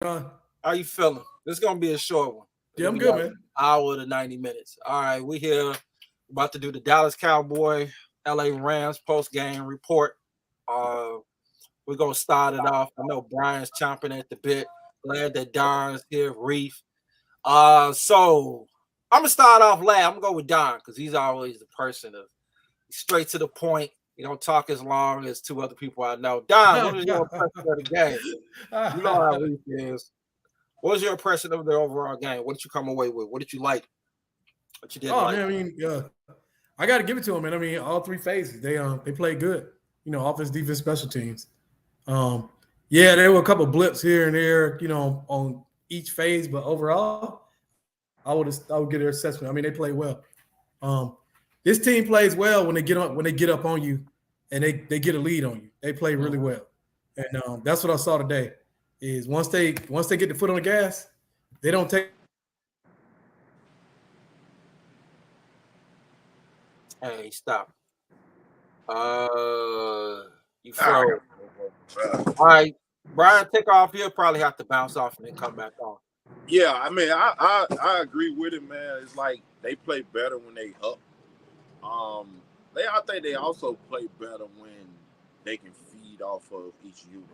Ron? How you feeling? This is gonna be a short one. It's Yeah, gonna I'm be good, like man. an hour to 90 minutes. All right, we here about to do the Dallas Cowboy LA Rams post game report. Uh, we're gonna start it off. I know Brian's chomping at the bit. Glad that Don's here, Reef. So I'm gonna start off last. I'm gonna go with Don because he's always the person of straight to the point. You don't talk as long as two other people I know. Don, what is your impression of the game? You know how Reef is. What was your impression of the overall game? What did you come away with? What did you like? What you didn't Oh like? man, I mean, I got to give it to them, man. I mean, all three phases they played good. Offense, defense, special teams. Um, yeah, there were a couple blips here and there, on each phase, but overall, I would get their assessment. I mean, they played well. Um, this team plays well when they get up on you, and they get a lead on you. They play really well, and that's what I saw today. Is once they get the foot on the gas, they don't take their foot off the gas. Hey, stop. You froze. All right, Brian, take off. He'll probably have to bounce off and then come back on. Yeah, I mean, I agree with it, man. It's like they play better when they up. I think they also play better when they can feed off of each unit.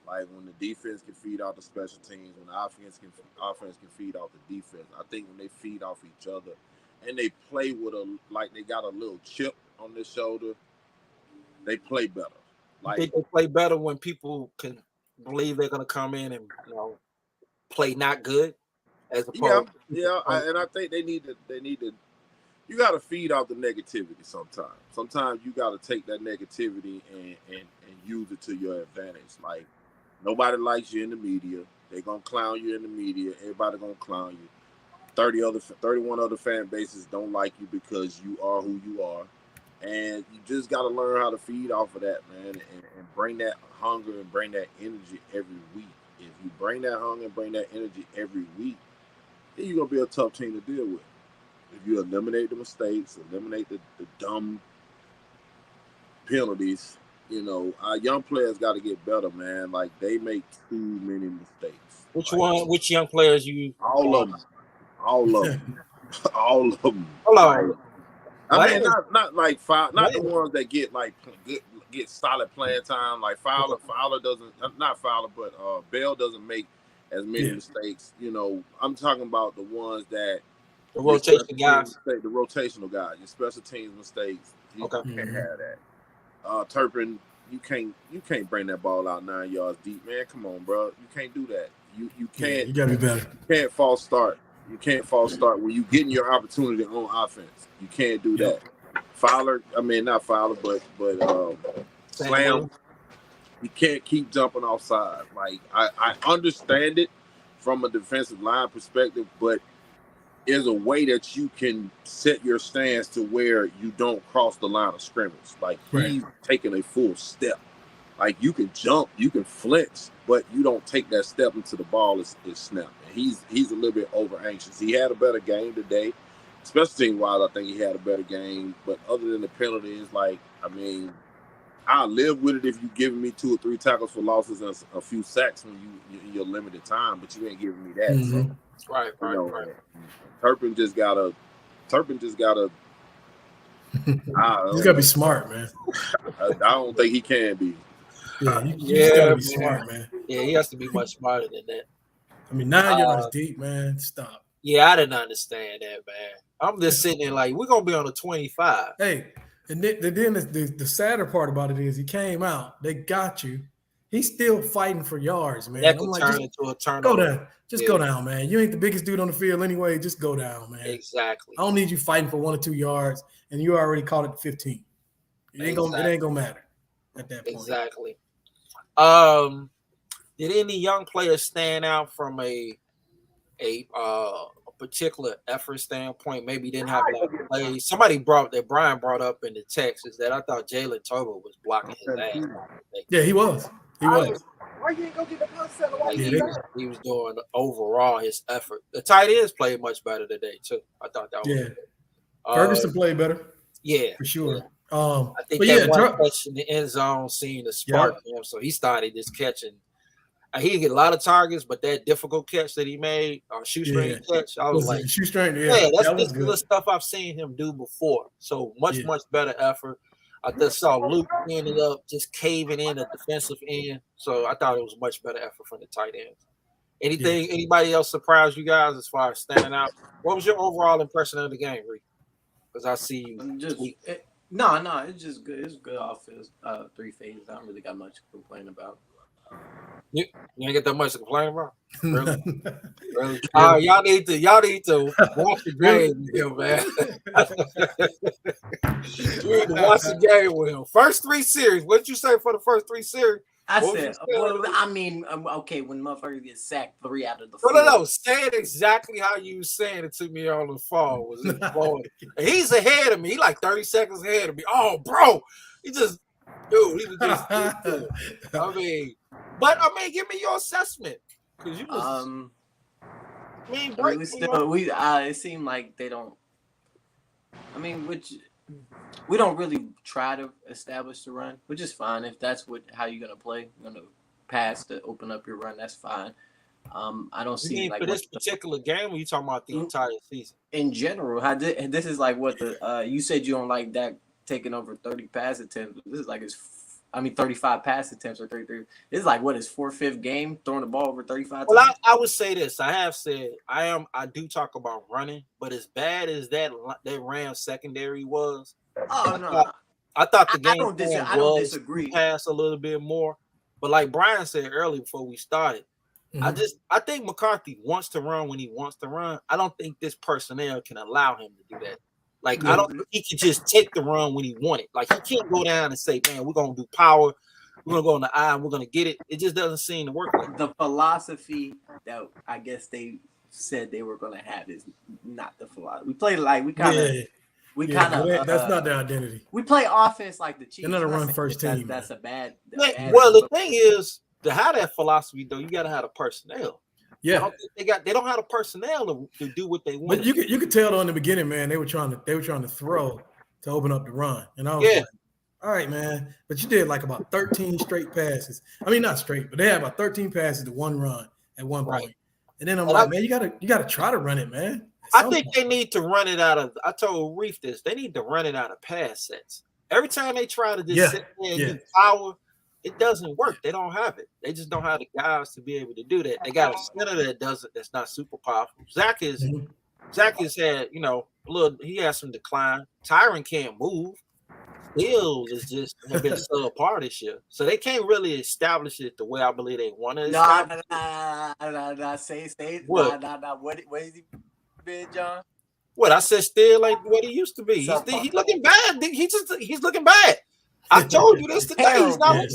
Like when the defense can feed off the special teams, when the offense can feed off the defense. I think when they feed off each other, and they play with they got a little chip on their shoulder, they play better. I think they play better when people can believe they're gonna come in and play not good, as opposed. And I think they need to. You got to feed off the negativity sometimes. Sometimes you got to take that negativity and use it to your advantage. Like nobody likes you in the media. They're gonna clown you in the media. Everybody gonna clown you. 31 other fan bases don't like you because you are who you are. And you just got to learn how to feed off of that, man, and bring that hunger and bring that energy every week. If you bring that hunger and bring that energy every week, then you're going to be a tough team to deal with. If you eliminate the mistakes, eliminate the dumb penalties, our young players got to get better, man. Like, they make too many mistakes. Which young players you? All of them. All of them. All of them. Hold on. I mean, not like Fowler, not the ones that get solid playing time. Like Fowler doesn't, not Fowler, but Bell doesn't make as many mistakes. I'm talking about the ones that the rotational guys, the rotational guys, your special teams mistakes. You can't have that. Turpin, you can't bring that ball out 9 yards deep, man. Come on, bro, you can't do that. You can't. You gotta be better. You can't false start. You can't false start when you getting your opportunity on offense. You can't do that. Fowler, I mean not Fowler, but Slam. You can't keep jumping offside. Like I understand it from a defensive line perspective, but there's a way that you can set your stance to where you don't cross the line of scrimmage. Like he's taking a full step. Like you can jump, you can flinch, but you don't take that step until the ball is snapped. And he's a little bit over anxious. He had a better game today, especially team wise. I think he had a better game. But other than the penalties, I'll live with it if you giving me 2 or 3 tackles for losses and a few sacks when you your limited time. But you ain't giving me that. Mm-hmm. So, right. Turpin just gotta. He's gotta be smart, man. I don't think he can be. Yeah, you gotta be smart, man. Yeah, he has to be much smarter than that. I mean, 9 yards deep, man. Stop. Yeah, I didn't understand that, man. I'm just sitting there like, we're gonna be on the 25. Hey, and then the sadder part about it is he came out, they got you. He's still fighting for yards, man. That could turn into a turnover. Go down. Go down, man. You ain't the biggest dude on the field anyway. Just go down, man. Exactly. I don't need you fighting for 1 or 2 yards, and you already caught it 15. It ain't gonna matter at that point. Exactly. Did any young players stand out from a particular effort standpoint? Maybe didn't have a lot of plays. Somebody Brian brought up in the text is that I thought Jalen Tolbert was blocking his ass. Yeah, he was. Why you ain't go get the pass center? He was doing overall his effort. The tight ends played much better today too. I thought that was good. Ferguson played better. Yeah, for sure. Yeah. I think that one catch in the end zone seemed to spark him, so he started just catching He didn't get a lot of targets, but that difficult catch that he made, or shoestring catch, I was like, shoestring, that's that was good. the stuff I've seen him do before. So much better effort. I just saw Luke ended up just caving in the defensive end. So I thought it was a much better effort from the tight ends. Anybody else surprise you guys as far as standing out? What was your overall impression of the game, Reed? Because I see you. No, it's just good. It's good offense. 3 phases. I don't really got much to complain about. You ain't get that much to complain about. Really? Really? Y'all need to watch the game with him, man. You need to watch the game with him. First 3 series. What did you say for the first 3 series? I said, okay, when motherfuckers get sacked 3 out of the 4. No. Say it exactly how you saying it to me on the phone. Was it he's ahead of me. He like 30 seconds ahead of me. Oh, bro. He was just I mean, give me your assessment. Because you was it seemed like they don't. We don't really try to establish the run, which is fine if that's how you're gonna play. You're gonna pass to open up your run. That's fine. I don't see for this particular game. Or you talking about the entire season in general? This is like what you said you don't like Dak taking over 30 pass attempts. This is like 35 pass attempts or 33. This is like his 4th, 5th game throwing the ball over 35 times. Well, I would say this. I have said I do talk about running, but as bad as that Rams secondary was. Oh no! I thought the game I don't disagree. Pass a little bit more, but like Brian said earlier before we started, I think McCarthy wants to run when he wants to run. I don't think this personnel can allow him to do that. Like I don't think he can just take the run when he want it. Like he can't go down and say, "Man, we're gonna do power. We're gonna go on the eye and we're gonna get it." It just doesn't seem to work. The philosophy that I guess they said they were gonna have is not the philosophy. We play like we kind of. That's not their identity. We play offense like the Chiefs. They're not a run first team. That's a bad. Well, the thing is, to have that philosophy though, you got to have the personnel. Yeah, they don't have the personnel to do what they want. But you could tell though in the beginning, man, they were trying to throw to open up the run, and I was like, all right, man. But you did like about 13 straight passes. I mean, not straight, but they had about 13 passes to one run at one point. And then I'm like, man, you gotta try to run it, man. I think they need to run it out of. I told Reef this. They need to run it out of pass sets. Every time they try to just sit there and do power, it doesn't work. They don't have it. They just don't have the guys to be able to do that. They got a center that does it. That's not super powerful. Zach has had a little. He has some decline. Tyron can't move. Still is just have been subpar this year, so they can't really establish it the way I believe they want to. Say what? What is he? John? What I said, still like what he used to be. He's looking bad. He's looking bad. I told you this today. He's not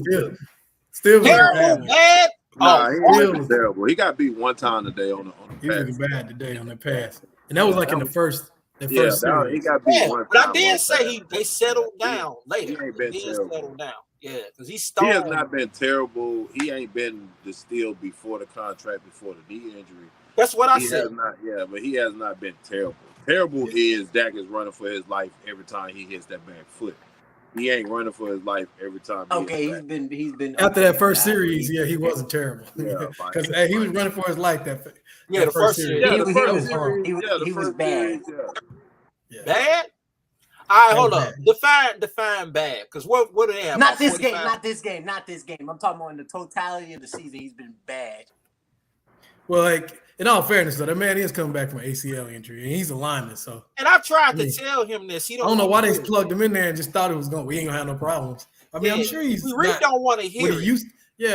still terrible, bad. Nah, he was terrible. He got beat one time today on the pass. He was looking bad today on the pass, and that was like in the first. He got beat one time. But I did say they settled down later. He ain't been terrible. Settled down. Yeah, because he has not been terrible. He ain't been the steal before the contract, before the knee injury. That's what I said. But he has not been terrible. Terrible is Dak is running for his life every time he hits that back foot. He ain't running for his life every time. He's been after that first series. Yeah, he wasn't terrible because he was running for his life. The first series. He was bad. Bad. All right, hold up. Define bad. Because what do they have? Not this game. I'm talking about in the totality of the season. He's been bad. Well, like in all fairness, though, that man is coming back from an ACL injury, and he's a lineman. So, and I've tried to tell him this. I don't know why they plugged him in there and just thought we ain't gonna have no problems. I mean, I'm sure he's. We really don't want to hear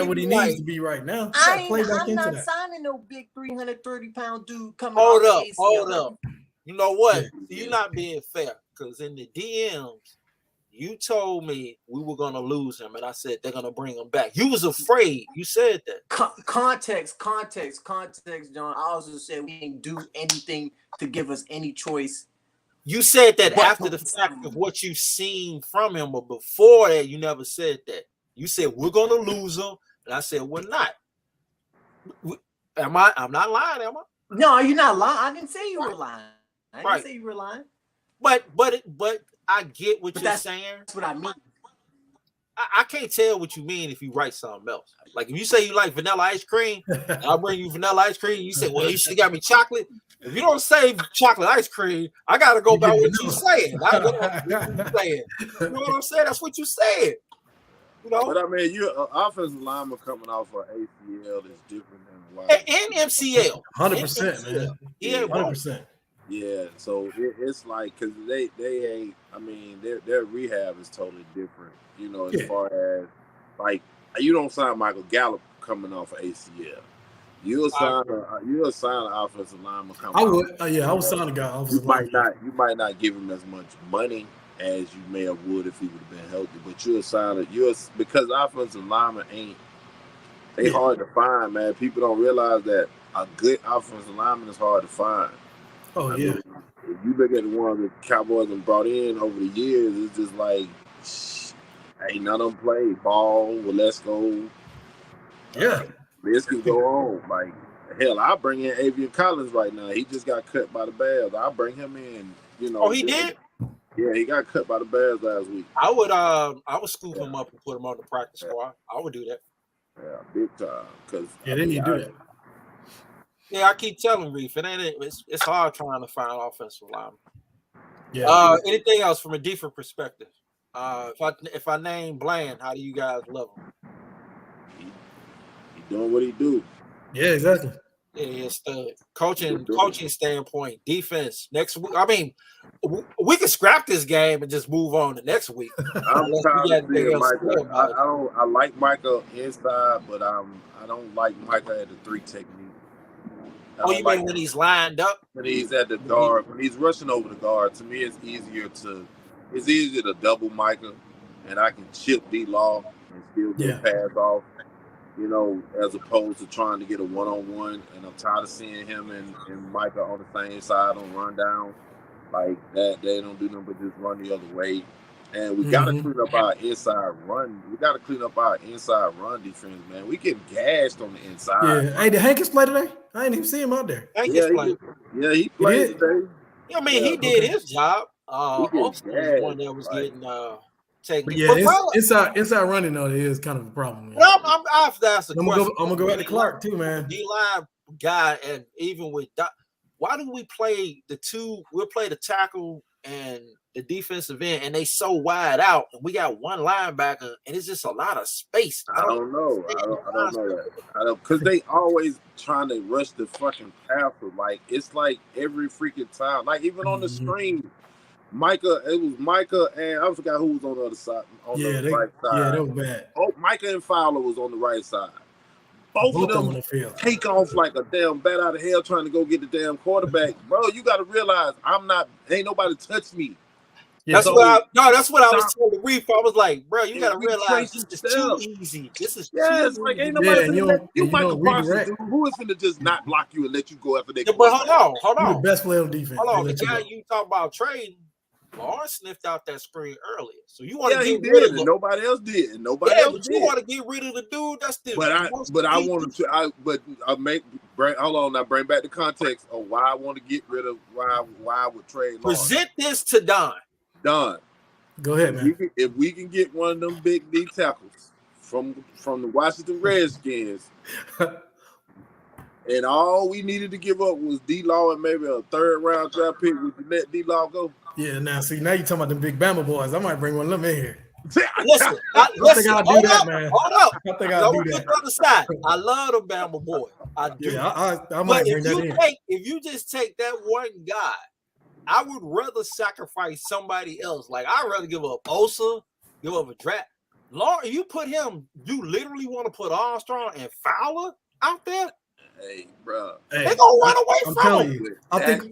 what he needs to be right now. I'm not signing no big 330-pound dude coming. Hold up. You know what? You're not being fair because in the DMs, you told me we were gonna lose him, and I said they're gonna bring him back. You was afraid. You said that. Context, John. I also said we didn't do anything to give us any choice. You said that after the fact of what you've seen from him, but before that, you never said that. You said we're gonna lose him, and I said we're not. I'm not lying, am I? No, you're not lying. I didn't say you were lying. I didn't say you were lying. But I get what you're saying. That's what I mean. I can't tell what you mean if you write something else. Like if you say you like vanilla ice cream, I'll bring you vanilla ice cream. You say, well, you should have got me chocolate. If you don't say chocolate ice cream, I gotta go by what you saying. I go by what you saying. You know what I'm saying? That's what you said. You know, But I mean, you're an offensive lineman coming off of ACL is different than and MCL. 100%, man. Yeah, 100%. Yeah, so it's like because they ain't. I mean, their rehab is totally different. You know, as far as like you don't sign Michael Gallup coming off of ACL. You'll sign an offensive lineman coming. I would. I would sign a guy. You might not give him as much money as you may have would if he would have been healthy, but you'll sign it. Because offensive linemen they hard to find, man. People don't realize that a good offensive lineman is hard to find. Oh, I mean, if you look at the ones that Cowboys have brought in over the years, it's just like, ain't none of them play. Ball, Walesko. Yeah. This can go on. Like, hell, I'll bring in Avian Collins right now. He just got cut by the Bears. I'll bring him in, you know. Oh, he did? Yeah, he got cut by the Bears last week. I would scoop him up and put him on the practice squad. I would do that. Yeah, big time. Then you do that. Yeah, I keep telling Reef, it's hard trying to find offensive linemen. Yeah. Anything else from a different perspective? If I name Bland, how do you guys love him? He doing what he do. Yeah, exactly. Yeah, it's the coaching standpoint, defense. Next week, I mean, we can scrap this game and just move on to next week. I'm tired of seeing Micah. I like Micah inside, but I don't like Micah at the 3 technique. Oh, you mean when he's lined up? When he's at the guard, when he's rushing over the guard, to me it's easier to double Micah, and I can chip D-Law and still get pass off, you know, as opposed to trying to get a one-on-one. And I'm tired of seeing him and Micah on the same side on rundown. Like that, they don't do nothing but just run the other way. And we got to clean up our inside run. We got to clean up our inside run defense, man. We get gashed on the inside. Yeah. Hey, did Hankins play today? I didn't even see him out there. Hankins played. He played today. I mean, he did his job. Austin was one that was getting taken. Inside running though is kind of a problem. Man. I have to ask a question. I'm gonna go back to Clark too, man. D-line guy, and even with why do we play the two? We'll play the tackle and the defensive end, and they so wide out, and we got one linebacker, and it's just a lot of space. I don't know. I don't know that. Because they always trying to rush the fucking passer. Like, it's like every freaking time. Like, even on the screen, Micah, it was Micah, and I forgot who was on the other side. On the right side. Yeah, that was bad. Oh, Micah and Fowler was on the right side. Both of them on the field. Take off like a damn bat out of hell trying to go get the damn quarterback. Bro, you got to realize ain't nobody touched me. Yeah, that's what I was telling the Reef. I was like, bro, you got to realize this is too easy. This is it's like ain't nobody you Michael Parsons, who is going to just not block you and let you go after they. But hold on. You're the best player on defense. Hold on, the guy you talk about trading, Lawrence sniffed out that screen earlier. So you want to he get rid of it. Nobody else did. You want to get rid of the dude. That's the. I wanted to. Hold on. Now bring back the context of why I want to get rid of why I would trade. Present this to Don. Go ahead, man. If we can get one of them big D tackles from the Washington Redskins, and all we needed to give up was D-Law and maybe a 3rd round draft pick, would you let D-Law go? Yeah, now you're talking about the big Bama boys. I might bring one of them in here. Listen, I think I'll do that, man. Hold up. I think I'll do that. On the side. I love the Bama boy. I do. Yeah, I might bring that in. If you just take that one guy, I would rather sacrifice somebody else. Like, I'd rather give up Osa, give up a draft. Lord, you put him, you literally want to put Armstrong and Fowler out there? Hey, bro. They're going to run away I'm from telling him. you.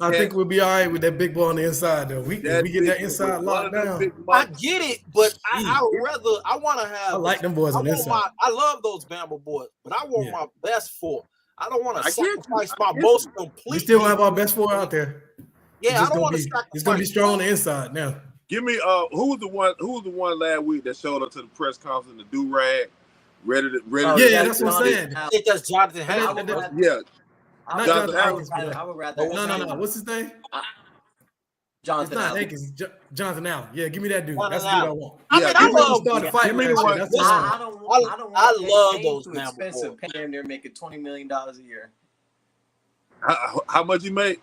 I think we'll be all right with that big boy on the inside, though. We get that inside locked down. I get it, but I want to have. I like them boys on the inside. I love those Bama boys, but I want my best 4. I don't want to sacrifice my most complete. We still have our best 4 out there. Yeah, I don't want to sacrifice. It's going to be strong on the inside now. Give me who was the one last week that showed up to the press conference in the do-rag? Ready to that's what I'm saying. It's just Jonathan Hammond. Yeah. I would rather. No. What's his name? Jonathan not Allen. Hankins. Jonathan Allen. Yeah, give me that dude. Jonathan That's the dude I Allen. want. I mean, I He really love. started fighting Give me last the year. one. That's the one. I don't want I him love paying those too Bama expensive. boys. Paying they're making $20 million a year. How much you make?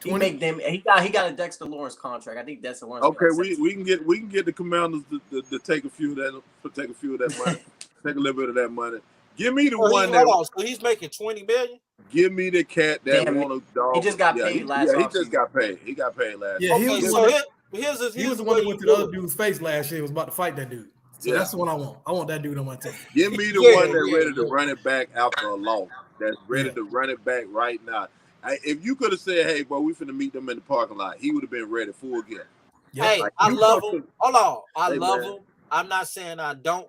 He make them. He got a Dexter Lawrence contract. I think Dexter Lawrence. Okay, like we can get the Commanders to take a few of that money, take a little bit of that money. Give me the one that. Hold on. So he's making $20 million. Give me the cat that Damn, want a dog. he just got paid last Yeah, he offseason. just got paid. He got paid last. Yeah, Okay, so he was the one that went to the other dude's face last year. Was about to fight that dude. So that's the one I want. I want that dude on my team. Give me the one that's ready to run it back after a loss. That's ready to run it back right now. If you could have said, "Hey, boy, we finna meet them in the parking lot," he would have been ready full gear. Hey, I love him. Hold on, I Hey, love man. him. I'm not saying I don't.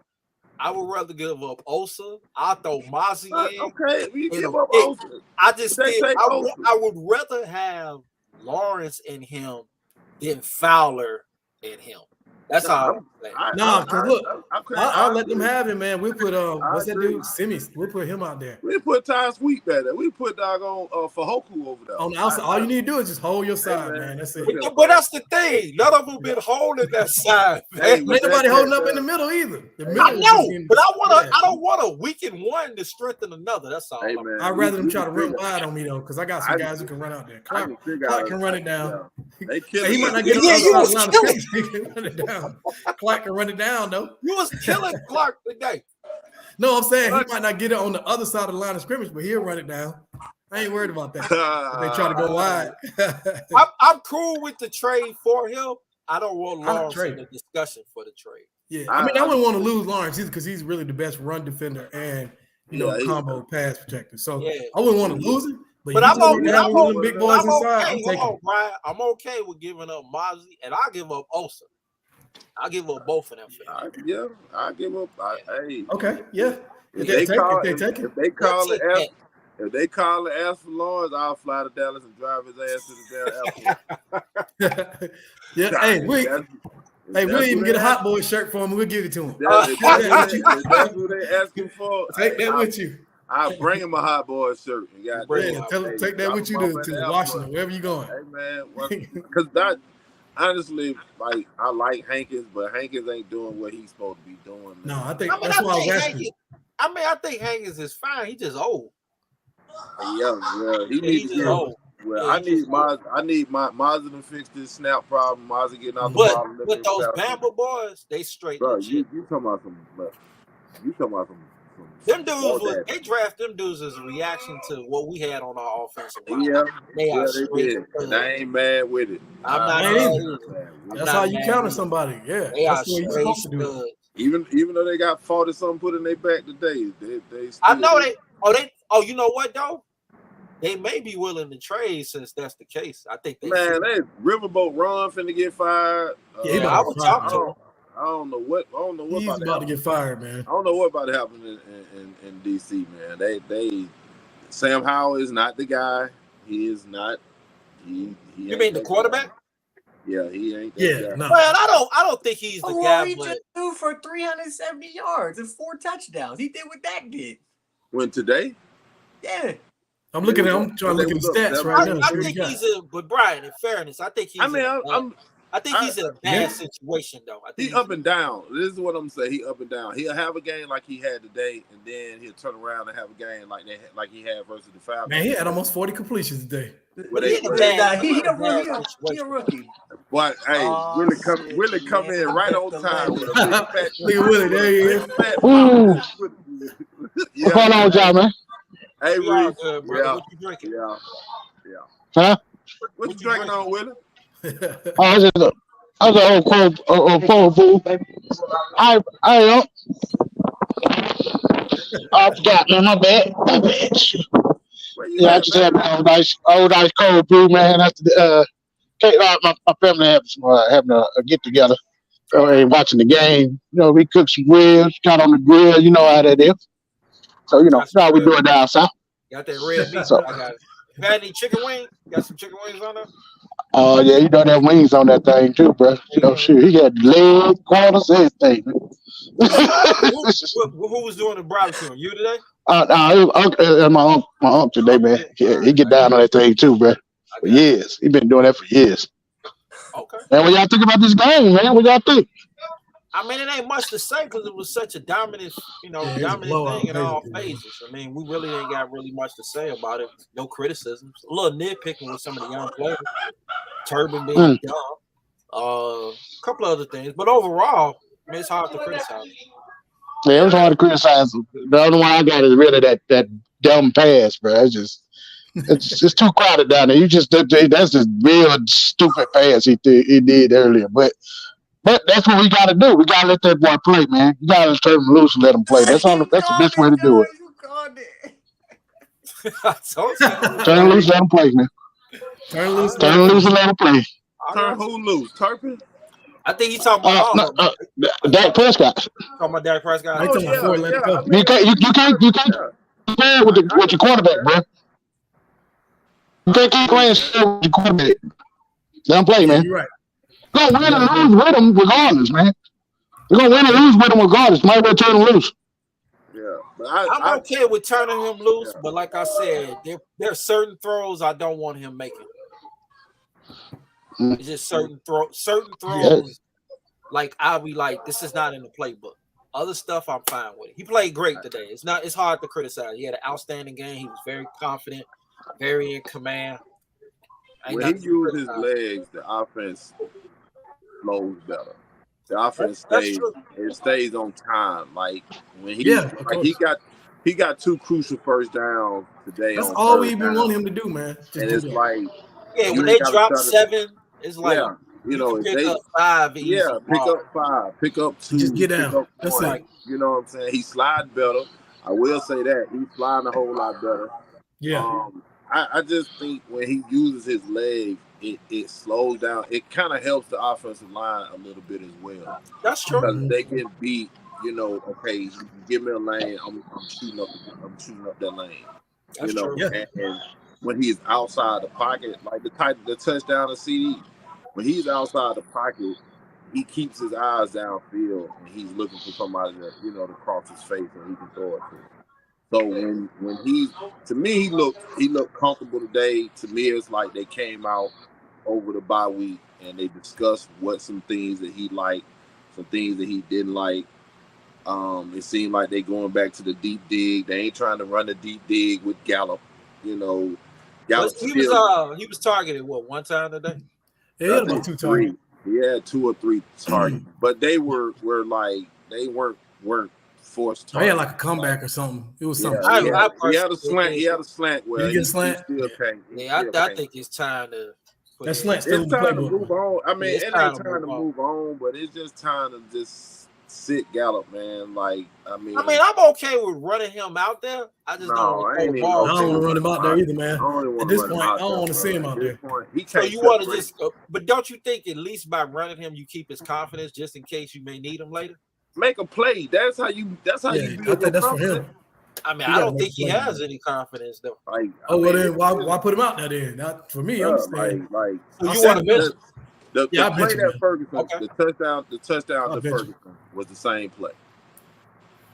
I would rather give up Osa. I'll throw Mozzie in. Okay, we give up Hey, Olsen. I just They think take Osa. I would rather have Lawrence in him than Fowler in him. That's all I'm saying. Nah, because look, I'll let them agree. have him, man. We'll put what's that agree. dude? Simmons. We'll put him out there. We put Ty Sweet back there. We put doggone Fahoku over there. On the outside, all you need to do is just hold your side, man. man. That's it. But that's the thing. None of them been holding that side. Hey, Ain't nobody holding up in the middle either. The middle I is know, just in- but I yeah. don't want to weaken one to strengthen another. That's all. Hey, man. I'd rather them We try to can run figure- wide on me though, because I got some guys who can run out there. I Clark can figure Clark out- can run it down. Yeah. They kill He might not get Yeah, on you the was line of killing- scrimmage. He can run it down. Clark can run it down though. You was killing Clark today. No, I'm saying he might not get it on the other side of the line of scrimmage, but he'll run it down. I ain't worried about that. If they try to go wide. I'm cool with the trade for him. I don't want Lawrence trade. in the discussion for the trade. Yeah, I mean, I wouldn't want to lose Lawrence either because he's really the best run defender and combo pass protector. So I wouldn't want to lose him. But I'm okay. Big boys inside. I'm Hold taking. on, Brian. I'm okay with giving up Mozzie, and I'll give up Osa. I'll give up both of them. I give up. Hey, Okay, yeah. If they call and That's ask for Lawrence, I'll fly to Dallas and drive his ass to the damn airport. Yeah, hey, we'll even get a Hot Boys shirt for him. We'll give it to him. If that's what they asking for, Take that with you. I'll bring him a Hot Boys shirt. Tell him take that with you to Washington, wherever you're going. Hey man, because that honestly, like I like Hankins, but Hankins ain't doing what he's supposed to be doing. Man. No, I think that's why I was asking you. I think Hankins is fine. He just old. Yeah, he needs to old. Well, I need Mazda to fix this snap problem. Mazda getting out the ball. But those Bama boys, they straight. Bro, you talking about some? Them dudes they draft them dudes as a reaction to what we had on our offensive line. Yeah, they did. And I ain't mad with it. I'm not mad. That's how you counter somebody. Yeah, that's what you're supposed to do. Even though they got 40-something put in their back today, they still, I know they. You know what though? They may be willing to trade since that's the case. I think they. Man, that Riverboat Ron finna get fired. I would talk to him. I don't know what. He's about to get fired, man. I don't know what about to happen in DC, man. They Sam Howell is not the guy. He is not. He you mean the quarterback? Yeah, he ain't. That guy. No. Well, I don't think he's the guy. He just threw for 370 yards and 4 touchdowns. He did what Dak did. When today? Yeah. I'm looking at. I'm trying to look at the stats right now. I think he's but Brian, in fairness, I think he's. I think he's in a bad situation though. I think he's up and down. This is what I'm saying. He up and down. He'll have a game like he had today, and then he'll turn around and have a game like he had versus the Falcons. Man, he had almost 40 completions today. But he a rookie. But hey, Willie come in right on time. With a big fat Look at Willie, there he is. What's going on, y'all, man? Hey, Reese. What you drinking? Yeah. Huh? What you drinking on, Willie? I was an old cold boo. I forgot, man. My bad. Yeah, I just had an old ice cold brew, man. After my family having a get together and watching the game. You know, we cooked some ribs, got on the grill. You know how that is. So that's how we do it down south. Got that red meat. I got it. You got any chicken wings? Got some chicken wings on there? Oh yeah, you know that wings on that thing too, bro. Shoot, he had leg, quarters, everything. Who was doing the barbecue? You today? My uncle today, man. Yeah, he get down on that thing too, bro. For years, he been doing that for years. Okay. And when y'all think about this game, man, what y'all think? I mean, it ain't much to say because it was such a dominant, it's a dominant blowout, thing in all basically. phases. I mean, we really ain't got really much to say about it. No criticisms. A little nitpicking with some of the young players. Turban being dumb. A couple other things, but overall, I mean, it's hard to criticize. Yeah, it was hard to criticize. The only one I got is really that dumb pass, bro. It's too crowded down there. That's just real stupid pass he did earlier. But that's what we got to do. We got to let that boy play, man. You got to turn him loose and let him play. That's the best way to do it. You called it. I told you. Turn him loose, let him play, man. Turn him loose and let him play. Turn who loose? Turpin? I think he's talking about all of them. Dak Prescott. Talking about Dak Prescott. You can't compare with your quarterback, bro. You can't keep playing with your quarterback. Let him play, man. You're right. We're going to win or lose with him regardless, man. We're going to win or lose with him regardless. Might as well turn him loose. Yeah. But I'm okay with turning him loose, but like I said, there are certain throws I don't want him making. It's just certain throws. Like I'll be like, this is not in the playbook. Other stuff I'm fine with. He played great today. It's hard to criticize. He had an outstanding game. He was very confident, very in command. When he used his legs, the offense flows better. The offense stays on time. Like when he got 2 crucial first downs today. That's all we even want him to do, man. And it's like when they drop 7, it's like if pick they up 5. Easy. pick up 5, pick up 2, just get down. Pick up That's 1. it. You know what I'm saying? He slide better. I will say that he's sliding a whole lot better. Yeah. I just think when he uses his legs, it slows down. It kind of helps the offensive line a little bit as well. That's true. Because they get beat. Okay, you give me a lane. I'm shooting up that lane. That's true. And when he's outside the pocket, like the touchdown to CD, when he's outside the pocket, he keeps his eyes downfield and he's looking for somebody to cross his face and he can throw it to. So when he looked comfortable today. To me, it's like they came out over the bye week and they discussed some things that he liked, some things that he didn't like. It seemed like they going back to the deep dig. They ain't trying to run the deep dig with Gallup. Gallup he was targeted one time today? Yeah, he had about 2 targets. He had 2 or 3 targets, but they were like they weren't forced targets. He had like a comeback or something. It was something. He had a slant. He had a slant. Well, he slant. I think it's time to. That slant still it's time to move on. I mean, it ain't time to move on, but it's just time to just sit Gallup, man. Like, I mean, I'm okay with running him out there. I just don't want to throw the ball. I don't want to run him out there either, man. At this point, I don't want to see him out there. So you want to just, but don't you think at least by running him, you keep his confidence just in case you may need him later? Make a play. That's how you build I think that's for him. I mean, I don't think he has any confidence though. Then why put him out there then? Not for me. I'm saying so you want to miss the play that Ferguson, the touchdown to Ferguson was the same play.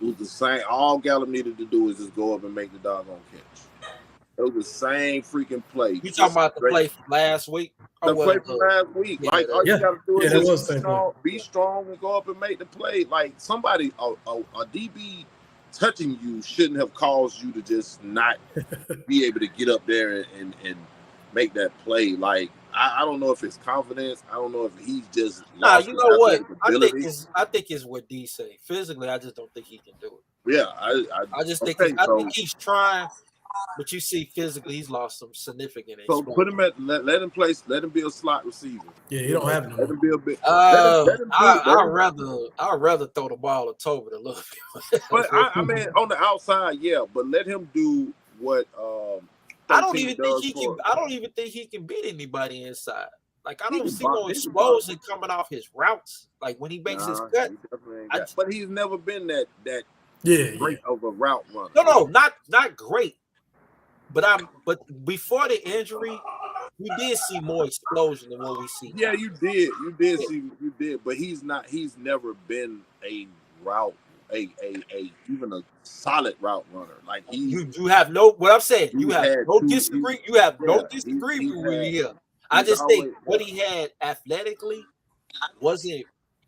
It was the same. All Gallup needed to do is just go up and make the doggone catch. It was the same freaking play. You talking about the play from last week? The play from last week. Like all you gotta do is just be strong and go up and make the play. Like somebody, a DB touching you shouldn't have caused you to just not be able to get up there and make that play. Like I don't know if it's confidence. I don't know if he's just you know what? I think it's what D say. Physically, I just don't think he can do it. Yeah, I just think I think he's trying, but you see physically he's lost some significant. So put him at let him be a slot receiver. Yeah, you don't have no. Let him be a bit. I'd rather throw the ball at Tobin a little bit. But I mean, on the outside, yeah. But let him do what. I don't even think he can beat anybody inside. Like I don't see no explosion coming off his routes. Like when he makes his cut. But he's never been that great of a route runner. No, not great. But before the injury, we did see more explosion than what we see. Yeah, you did. You did. But he's never been a route, even a solid route runner. Like you have no. What I'm saying, you have no disagree. You have no disagreement with me here. I just think what he had athletically wasn't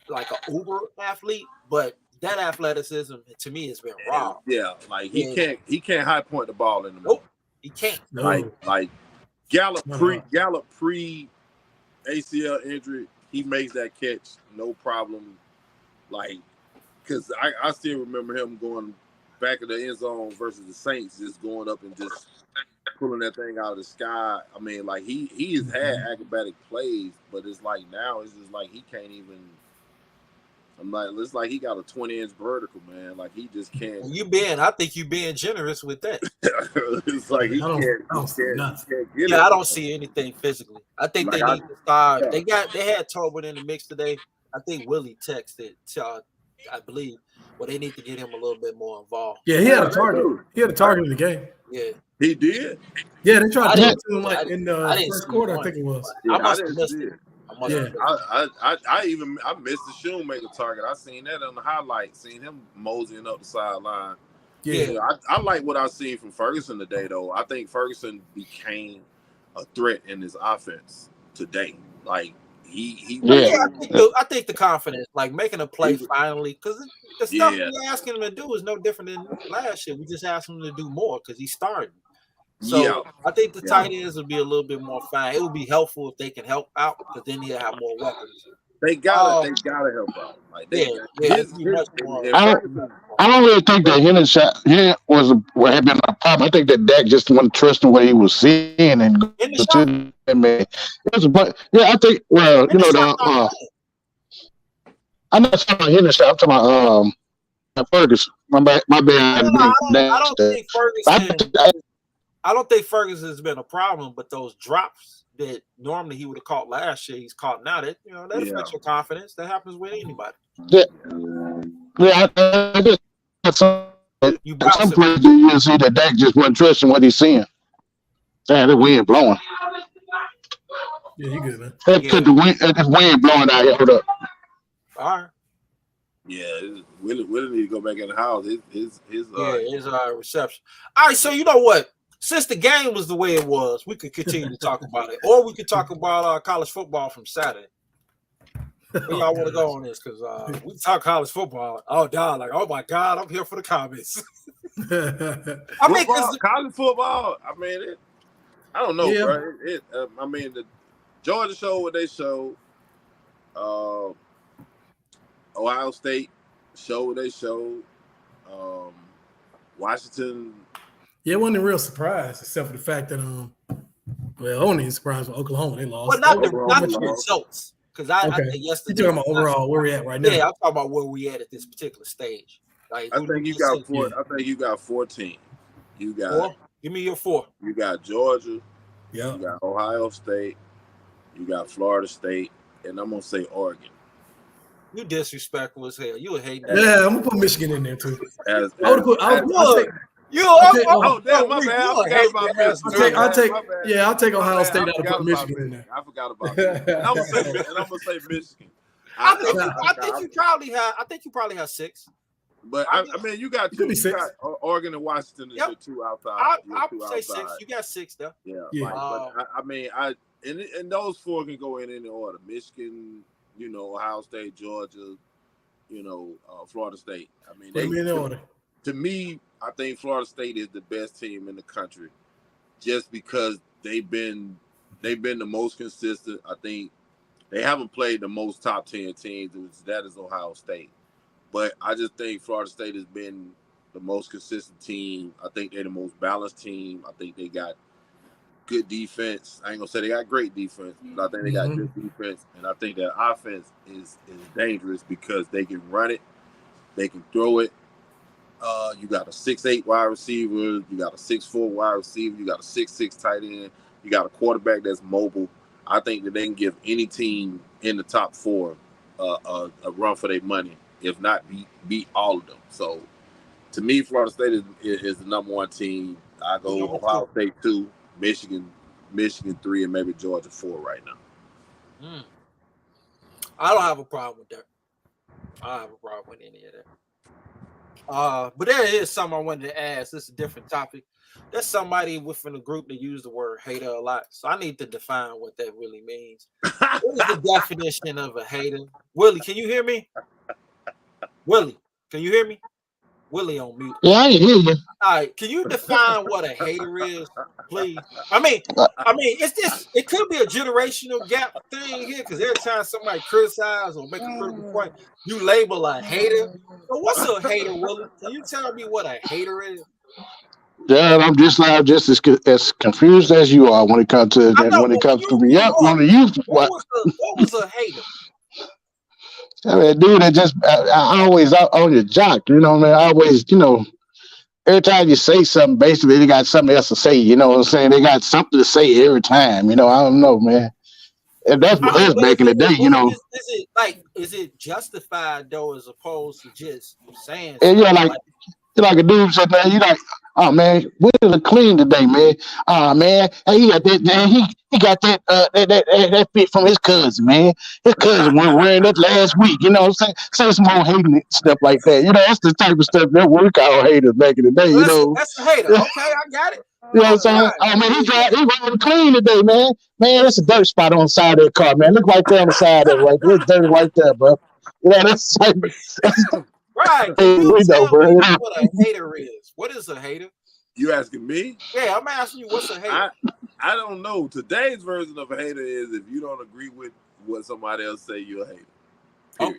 like an uber athlete, but that athleticism to me has been raw. Yeah, like he can't high point the ball in the Nope, he can't. Like Gallup pre ACL injury, he makes that catch no problem. Like, because I still remember him going back in the end zone versus the Saints, just going up and just pulling that thing out of the sky. I mean, like he has had acrobatic plays, but it's like now it's just like he can't even. I'm like, it's like he got a 20-inch vertical, man. Like he just can't. I think you being generous with that. It's like he can't get it. I don't see anything physically. I think they need to start. Yeah. They had Tobin in the mix today. I think Willie texted, I believe, well, they need to get him a little bit more involved. Yeah, he had a target. He had a target in the game. Yeah, he did. Yeah, they tried to do it to him like in the first quarter. I think it was. I must have missed it. I missed the Shoemaker target. I seen that on the highlight. Seen him moseying up the sideline. Yeah, I like what I seen from Ferguson today, though. I think Ferguson became a threat in his offense today. Like I think the confidence, like making a play finally, because the stuff we're asking him to do is no different than last year. We just asked him to do more because he's starting. So I think the tight ends would be a little bit more fine. It would be helpful if they can help out, because then he'll have more weapons. They gotta help out. Like I don't really think that Herndon shot had been a problem. I think that Dak just wasn't trusting what he was seeing and man. I think. Well, you know, I'm not talking about Herndon shot. I'm talking about Ferguson. My bad. I don't think Ferguson. I don't think Ferguson has been a problem, but those drops that normally he would have caught last year, he's caught now. That affects your confidence. That happens with anybody. I just some places you see that Dak just wasn't trusting what he's seeing. Damn, the wind blowing. Yeah, you good, man. The wind blowing out here. Hold up. All right. Yeah, Willie need to go back in the house. His reception. All right, so you know what? Since the game was the way it was, we could continue to talk about it, or we could talk about college football from Saturday. Where y'all want to go on this? Because we talk college football. Oh, God, like, oh my God, I'm here for the comments. I mean, college football. I mean, I don't know, bro. I mean, the Georgia showed what they showed. Ohio State showed what they showed. Washington. Yeah, it wasn't a real surprise, except for the fact that only surprise with Oklahoma they lost. But not the results, because I think yesterday. You're talking about overall where we at right now. Yeah, I'm talking about where we at this particular stage. Like, I think you got 4. I think you got 14. You got 4. Give me your 4. You got Georgia. Yeah. You got Ohio State. You got Florida State, and I'm gonna say Oregon. You disrespectful as hell. You a hating. Yeah, I'm gonna put Michigan in there too. My bad. I'll take Ohio State out and put Michigan in there. I forgot about that. And I'm gonna say Michigan. I think you probably have 6. But I mean, you got 2. You got Oregon and Washington is your 2 outside. I would say 6. You got 6 though. Yeah. But I mean, and those 4 can go in any order. Michigan, Ohio State, Georgia, Florida State. I mean, they in order. To me, I think Florida State is the best team in the country, just because they've been the most consistent. I think they haven't played the most top 10 teams, that is Ohio State. But I just think Florida State has been the most consistent team. I think they're the most balanced team. I think they got good defense. I ain't gonna say they got great defense, but I think they got good defense, and I think their offense is dangerous because they can run it, they can throw it. You got a 6'8" wide receiver, you got a 6'4" wide receiver, you got a 6'6" tight end, you got a quarterback that's mobile. I think that they can give any team in the top 4 a run for their money, if not beat all of them. So to me, Florida State is the number 1 team. I go Ohio State 2, Michigan 3, and maybe Georgia 4 right now. I don't have a problem with that. I don't have a problem with any of that. But there is something I wanted to ask. This is a different topic. There's somebody within the group that use the word hater a lot, so I need to define what that really means. What is the definition of a hater? Willie, can you hear me? Willie, can you hear me? Willie on mute. Yeah, I can hear you. All right, can you define what a hater is, please? I mean, it's this. It could be a generational gap thing here, because every time somebody criticize or make a critical point, you label a hater. So what's a hater, Willie? Can you tell me what a hater is? Yeah, I'm just as confused as you are when it comes to What was a hater? I mean, dude, that just I always on your jock. You know what I mean? I always, every time you say something, basically they got something else to say. You know what I'm saying? They got something to say every time. I don't know, man. And that's what us back in the day. Is it justified though, as opposed to just saying? And like a dude said, man, you like, oh man, we look clean today, man. Oh man, hey, he got that, man. He got that fit from his cousin, man. His cousin wasn't wearing that last week. You know what I'm saying? Say some more hating stuff like that. That's the type of stuff that we call haters back in the day. That's a hater. Okay, I got it. You know what I'm saying? Right. Oh man, he running clean today, man. Man, that's a dirt spot on the side of that car, man. Look right there on the side of it, right there. It's dirty right there, bro. That's right. Can you tell me what a hater is? What is a hater? You asking me? Yeah, I'm asking you what's a hater. I don't know. Today's version of a hater is if you don't agree with what somebody else say, you're a hater.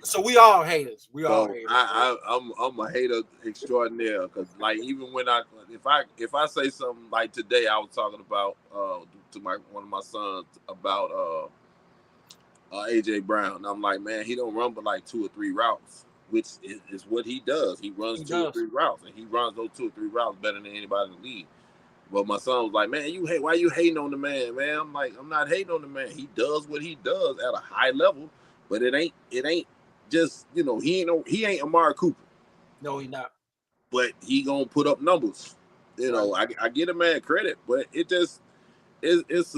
So we all haters. We all haters. I'm a hater extraordinaire, because like even when if I say something like today, I was talking about to one of my sons about AJ Brown. And I'm like, man, he don't run but like 2 or 3 routes, which is what he does. He runs 2 or 3 routes, and he runs those 2 or 3 routes better than anybody in the league. But my son was like, man, why you hating on the man, man? I'm like, I'm not hating on the man. He does what he does at a high level, but it ain't just, he ain't Amari Cooper. No, he not. But he gonna put up numbers. I get a man credit, but it just it's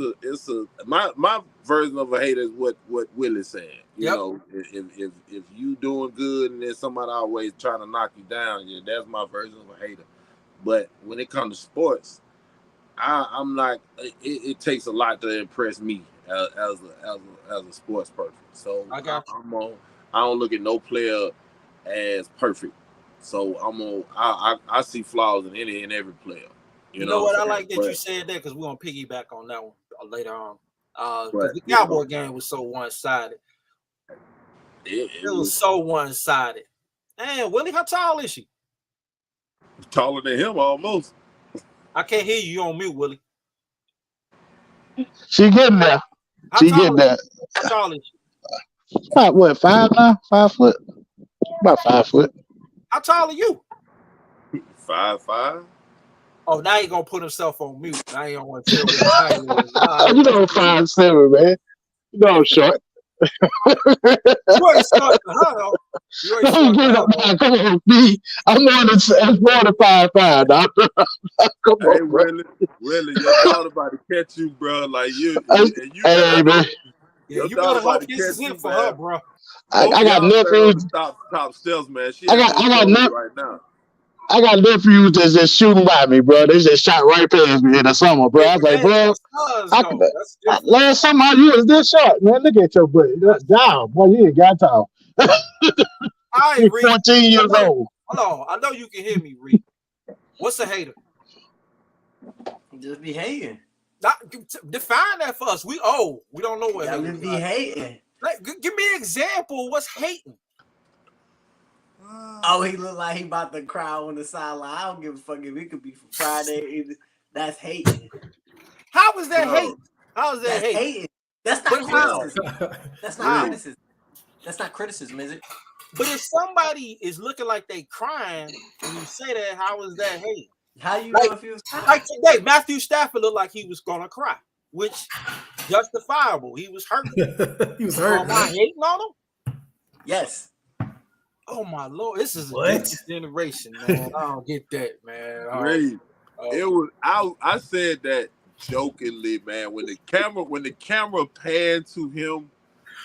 my version of a hater is what Willie's saying. If you doing good and then somebody always trying to knock you down, that's my version of a hater. But when it comes to sports, I'm not. It takes a lot to impress me as a sports person. So I don't look at no player as perfect. So I see flaws in any and every player. You know what? I like that you said that, because we're gonna piggyback on that one later on. Because the Cowboy game was so one-sided. It was so one-sided. Man, Willie, how tall is she? Taller than him almost. I can't hear you. You on mute, Willie. She getting there. How tall is she? About what, 5 now? 5 foot? About 5 foot. How tall are you? 5'5". Oh, now he gonna put himself on mute. Now he don't want to tell me how tall he is. You know, 5'7", man. You know I'm short. You ain't short to her, though. Come on, B. I'm more than 5'5", doctor. Come on, bro. Willie, your daughter about to catch you, bro. Like you hey, man. Yeah, you better hope this is it for her, bro. I got nephews. Top steps, man. I got right now. I got nephews that's just shooting by me, bro. They just shot right past me in the summer, bro. I was like, bro, last summer you was this short, man. Look at your butt. That's down, boy. You ain't got time. You're 14 years old. Hold on. I know you can hear me, Reed. What's a hater? Just be hating. Define that for us. We old. We don't know what hating is. Be hating. Give me an example. What's hating? Oh, he look like he about to cry on the sideline. I don't give a fuck if it could be for Friday. That's hating. How is that hate? How is that hating? That's not criticism. That's not criticism. That's not criticism, is it? But if somebody is looking like they crying when you say that, how is that hate? How you know if he was crying? Like today, Matthew Stafford looked like he was gonna cry, which justifiable. He was hurt. He was hurt. Am I hating on him? Yes. Oh my Lord, this is a different generation, man. I don't get that, man. It was I said that jokingly, man. When the camera panned to him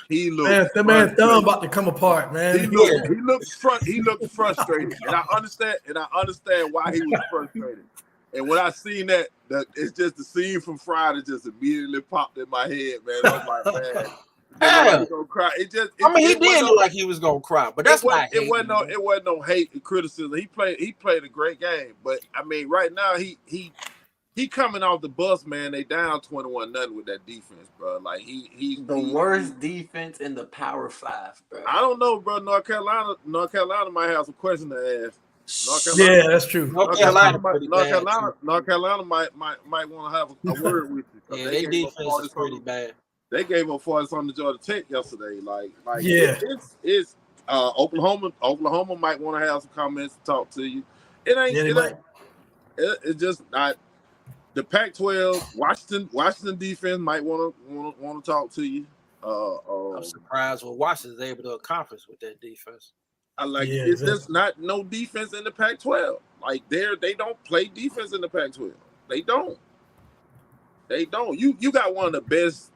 He looked. Man, that man thumb about to come apart, man. He looked frustrated, and I understand. Why he was frustrated. And when I seen that it's just the scene from Friday just immediately popped in my head, man. I was like, man, he gonna cry. He did look like he was gonna cry, but that's why it wasn't no hate and criticism. He played a great game, but I mean, right now he coming off the bus, man. They down 21-0 with that defense, bro. Like he worst defense in the Power 5, bro. I don't know, bro. North Carolina might have some questions to ask. Yeah, that's true. North Carolina might want to have a word with you. Yeah, their defense is pretty bad. They gave up 40 on the Georgia Tech yesterday. It's Oklahoma might want to have some comments to talk to you. It's just not. The Pac-12, Washington defense might want to talk to you. I'm surprised what Washington's able to accomplish with that defense. It's just not no defense in the Pac-12. Like they don't play defense in the Pac-12. They don't. You got one of the best,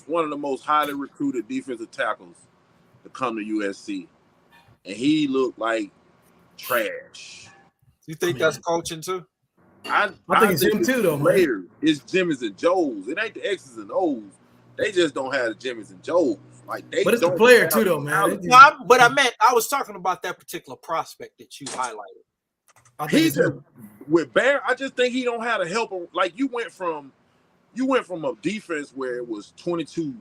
one of the most highly recruited defensive tackles to come to USC, and he looked like trash. You think that's coaching too? I think it's him too, though, man. It's Jimmys and Joes. It ain't the X's and O's. They just don't have the Jimmys and Joes. But it's the player too, though, man. But I was talking about that particular prospect that you highlighted. He's with Bear. I just think he don't have to help him. Like you went from a defense where it was 22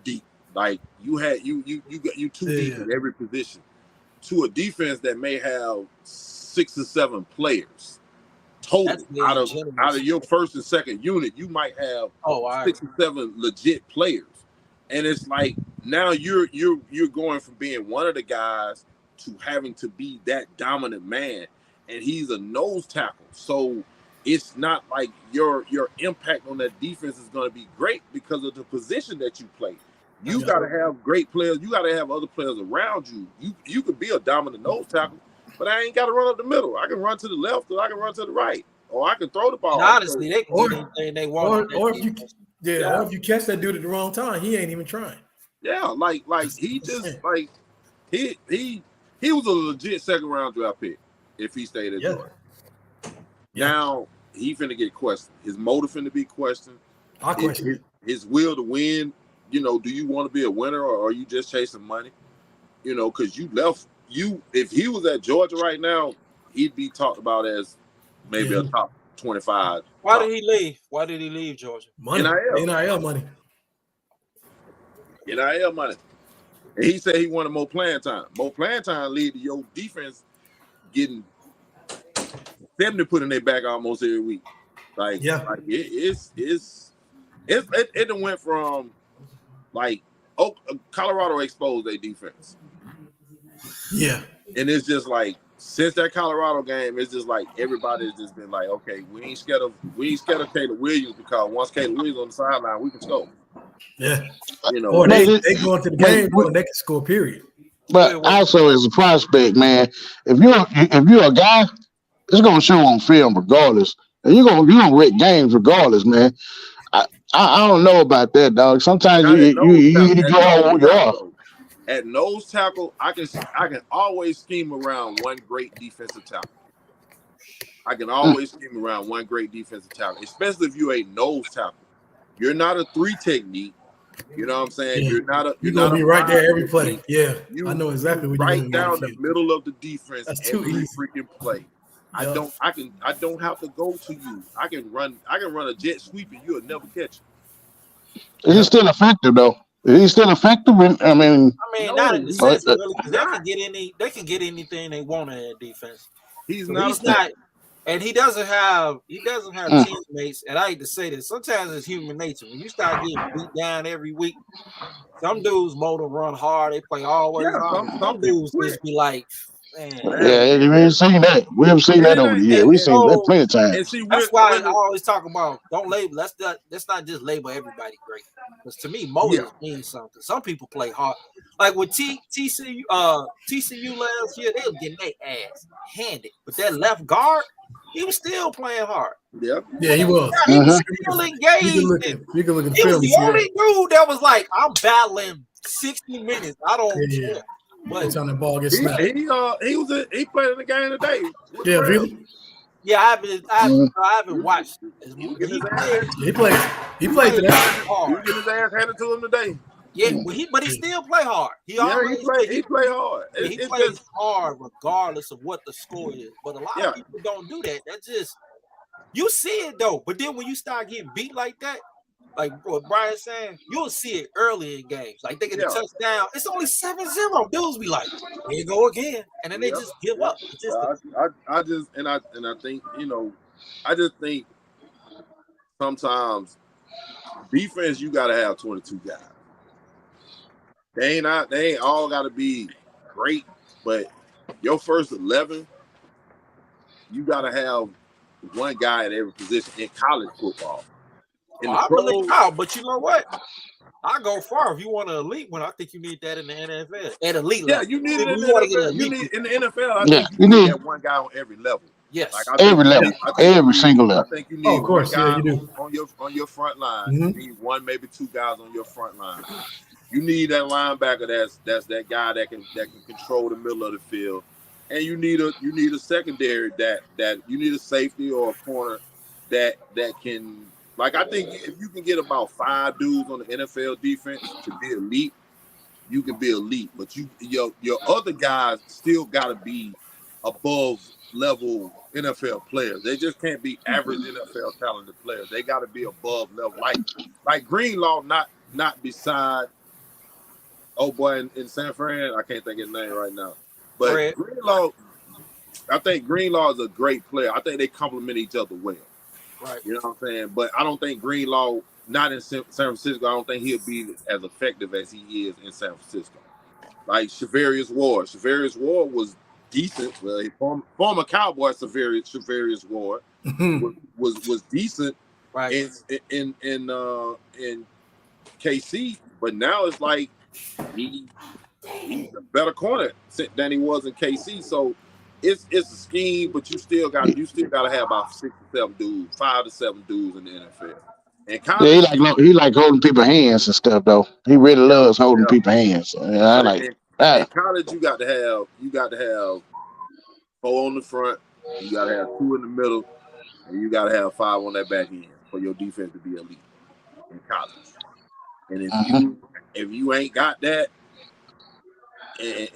deep, like you got too deep in every position, to a defense that may have 6 or 7 players total out of your first and second unit. You might have 6 or 7 legit players. And it's like now you're going from being one of the guys to having to be that dominant man, and he's a nose tackle. So it's not like your impact on that defense is going to be great because of the position that you play. You got to have great players. You got to have other players around you. You could be a dominant nose tackle, but I ain't got to run up the middle. I can run to the left, or I can run to the right, or I can throw the ball. And honestly, they can do anything they want. Or if you catch that dude at the wrong time, he ain't even trying. Yeah, like he just like he was a legit second round draft pick if he stayed at Georgia. Now he finna get questioned. His motive finna be questioned. I question his will to win. You know, do you want to be a winner or are you just chasing money? You know, because you left. If he was at Georgia right now, he'd be talked about as maybe a top 25. Why did he leave? Why did he leave Georgia? Money. NIL money. NIL money. And he said he wanted more playing time. More playing time lead to your defense getting 70 put in their back almost every week. Like it went from like Colorado exposed their defense. Yeah. And it's just like since that Colorado game, it's just like everybody's just been like, okay, we ain't scared of Caleb Williams because once Caleb Williams on the sideline, we can score. Yeah. You know, or they go into the game and they can score, period. But also as a prospect, man, if you're a guy, it's gonna show on film regardless. And you're gonna rate games regardless, man. I don't know about that, dog. Sometimes you go on you are. At nose tackle, I can always scheme around one great defensive tackle. I can always scheme around one great defensive tackle, especially if you're a nose tackle. You're not a 3 technique. You know what I'm saying? Yeah. You're gonna be right there every play. Yeah, I know exactly what you're right down the middle of the defense every freaking play. Yep. I don't have to go to you. I can run a jet sweep and you'll never catch it. Is he still effective though? Is he still effective? I mean, not in the sense really, because they can get anything they want in that defense. He's so not, and he doesn't have teammates. And I hate to say this, sometimes it's human nature. When you start getting beat down every week, some dudes motor run hard, they play always hard. Some dudes just be like, man. Yeah, we haven't seen that. We haven't seen that over the years. We've seen that plenty of times. That's why I always talk about don't label. Let's not just label everybody great. Because to me, motive means something. Some people play hard. Like with TCU last year, they were getting their ass handed. But that left guard, he was still playing hard. Yeah, he was. He was still engaged. You can look at he film. was the only dude that was like, I'm battling 60 minutes. I don't Yeah. care. But Time the ball gets He snapped. played in the game today. Yeah, really? yeah, I haven't watched as He was much. getting his ass handed. He played. He played today. He hard. was getting his ass handed to him today. Yeah, but he still play hard. He He play hard. Yeah, he plays hard regardless of what the score is. But a lot of people don't do that. That's just you see it though. But then when you start getting beat like that, like what Brian's saying, you'll see it early in games. Like they get a touchdown, it's only 7-0. Dudes be like, here you go again, and then they just give up. It's just I think I just think sometimes defense you gotta have 22 guys. They ain't all gotta be great, but your first 11, you gotta have one guy at every position in college football. I believe how, but you know what? I go far. If you want an elite one, I think you need that in the NFL. At elite level. You need it in the NFL. You need in the NFL. I think you need that one guy on every level. Yes, every level, every single level. I think you need one guy on your front line. You need one, maybe two guys on your front line. You need that linebacker that's that guy that can control the middle of the field, and you need a secondary that you need a safety or a corner that can. Like I think if you can get about 5 dudes on the NFL defense to be elite, you can be elite. But your other guys still got to be above level NFL players. They just can't be average NFL talented players. They got to be above level. Like Greenlaw, not beside. Oh boy, in San Fran, I can't think of his name right now. But Fred. Greenlaw, I think Greenlaw is a great player. I think they complement each other well. Right. You know what I'm saying? But I don't think Greenlaw, not in San Francisco, I don't think he'll be as effective as he is in San Francisco. Like Shavarius Ward. Shavarius Ward was decent. Well, former Cowboy Shavarius Ward was decent in KC, but now it's like he's a better corner than he was in KC. So it's a scheme, but you still got to have about 6 to 7 dudes, 5 to 7 dudes in the NFL. And college, he like holding people's hands and stuff though. He really loves holding people's hands. So, I like that. In college, you got to have 4 on the front, you got to have 2 in the middle, and you got to have 5 on that back end for your defense to be elite in college. And if you ain't got that, and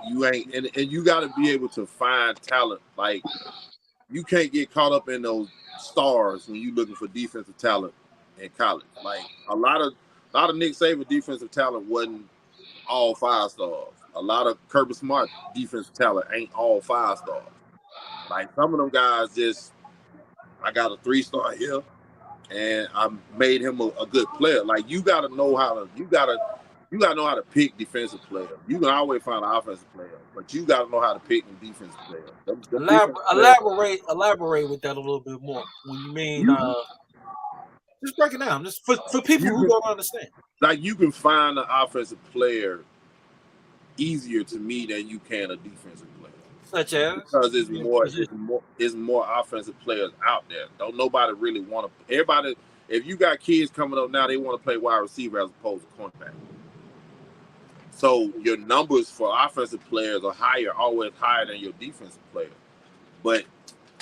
you ain't, and you got to be able to find talent. Like you can't get caught up in those stars when you're looking for defensive talent in college. Like a lot of Nick Saban defensive talent wasn't all 5 stars. A lot of Kirby Smart defensive talent ain't all 5 stars. Like some of them guys I got a 3-star here, and I made him a good player. Like you got to know how to pick defensive players. You can always find an offensive player, but you got to know how to pick a defensive player. Elaborate with that a little bit more. When you mean just break it down, just for people who don't understand. Like you can find an offensive player easier to me than you can a defensive player. Such as because it's more offensive players out there. Don't nobody really want to. Everybody, if you got kids coming up now, they want to play wide receiver as opposed to cornerback. So your numbers for offensive players are always higher than your defensive players. But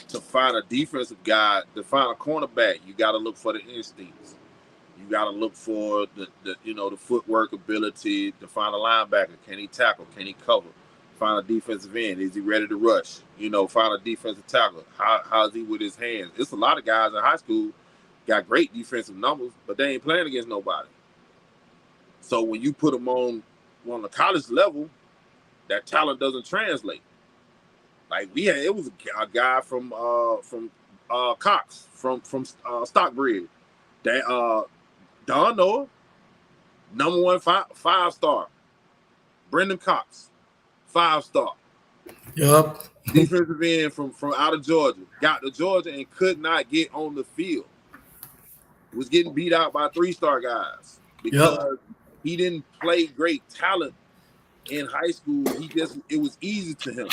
to find a defensive guy, to find a cornerback, you got to look for the instincts. You got to look for the footwork ability. To find a linebacker, can he tackle? Can he cover? Find a defensive end. Is he ready to rush? Find a defensive tackle. How is he with his hands? It's a lot of guys in high school got great defensive numbers, but they ain't playing against nobody. So when you put them on the college level, that talent doesn't translate. Like it was a guy from Cox from Stockbridge. Don Noah, number 1 5-star. Brendan Cox, 5-star. Yep. Defensive end from out of Georgia. Got to Georgia and could not get on the field. Was getting beat out by 3-star guys because he didn't play great talent in high school. It was easy to him.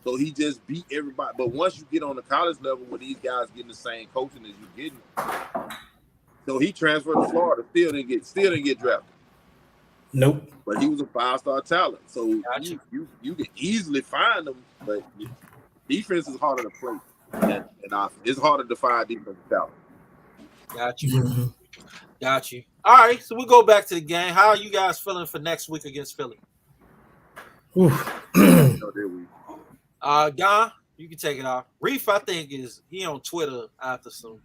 So he just beat everybody. But once you get on the college level where these guys getting the same coaching as you getting, so he transferred to Florida, still didn't get drafted. Nope. But he was a 5-star talent, so Gotcha. you can easily find him. But defense is harder to play, and it's harder to find defensive talent. Got you. Mhm. Got you. All right, so we go back to the game. How are you guys feeling for next week against Philly? Oof. So there we. Don, you can take it off. Reef, I think he on Twitter after some.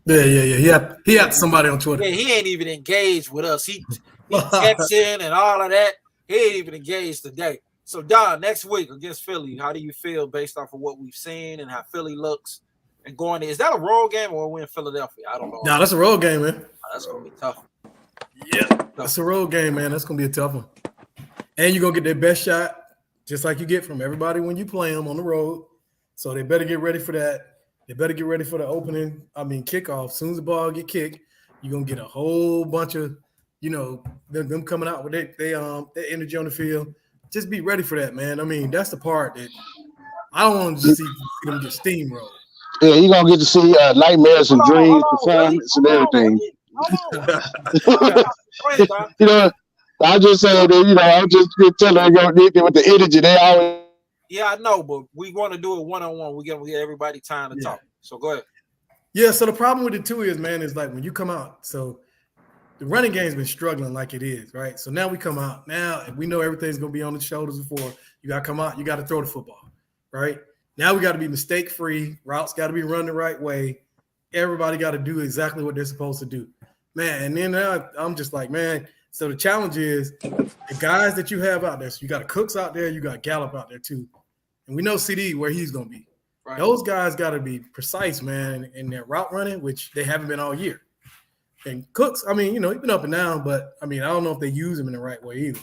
Yeah. He had somebody on Twitter. Yeah, he ain't even engaged with us. He texting and all of that. He ain't even engaged today. So Don, next week against Philly, how do you feel based off of what we've seen and how Philly looks? And going, is that a road game or are we in Philadelphia? I don't know. Nah, that's a road game, man. That's gonna be tough. Yeah, that's a road game, man. That's gonna be a tough one. And you're gonna get their best shot, just like you get from everybody when you play them on the road. So they better get ready for that. They better get ready for the opening. Kickoff. As soon as the ball get kicked, you're gonna get a whole bunch of, them coming out with their energy on the field. Just be ready for that, man. That's the part that I don't want to see them get steamrolled. Yeah, you're gonna get to see nightmares and dreams, performance, and everything. I just said that, I'm just telling them with the energy they always. Yeah, I know, but we want to do it one-on-one. We get everybody time to talk. So go ahead. Yeah, so the problem with it too is, man, is like when you come out, so the running game's been struggling like it is, right? So now we come out. Now we know everything's gonna be on the shoulders before. You gotta come out, you gotta throw the football, right? Now we gotta be mistake-free, routes gotta be run the right way. Everybody gotta do exactly what they're supposed to do. Man, and then I'm just like, man, so the challenge is the guys that you have out there. So you got Cooks out there, you got Gallup out there too. And we know CD where he's gonna be. Right. Those guys gotta be precise, man, in their route running, which they haven't been all year. And Cooks, he's been up and down, but I don't know if they use him in the right way either.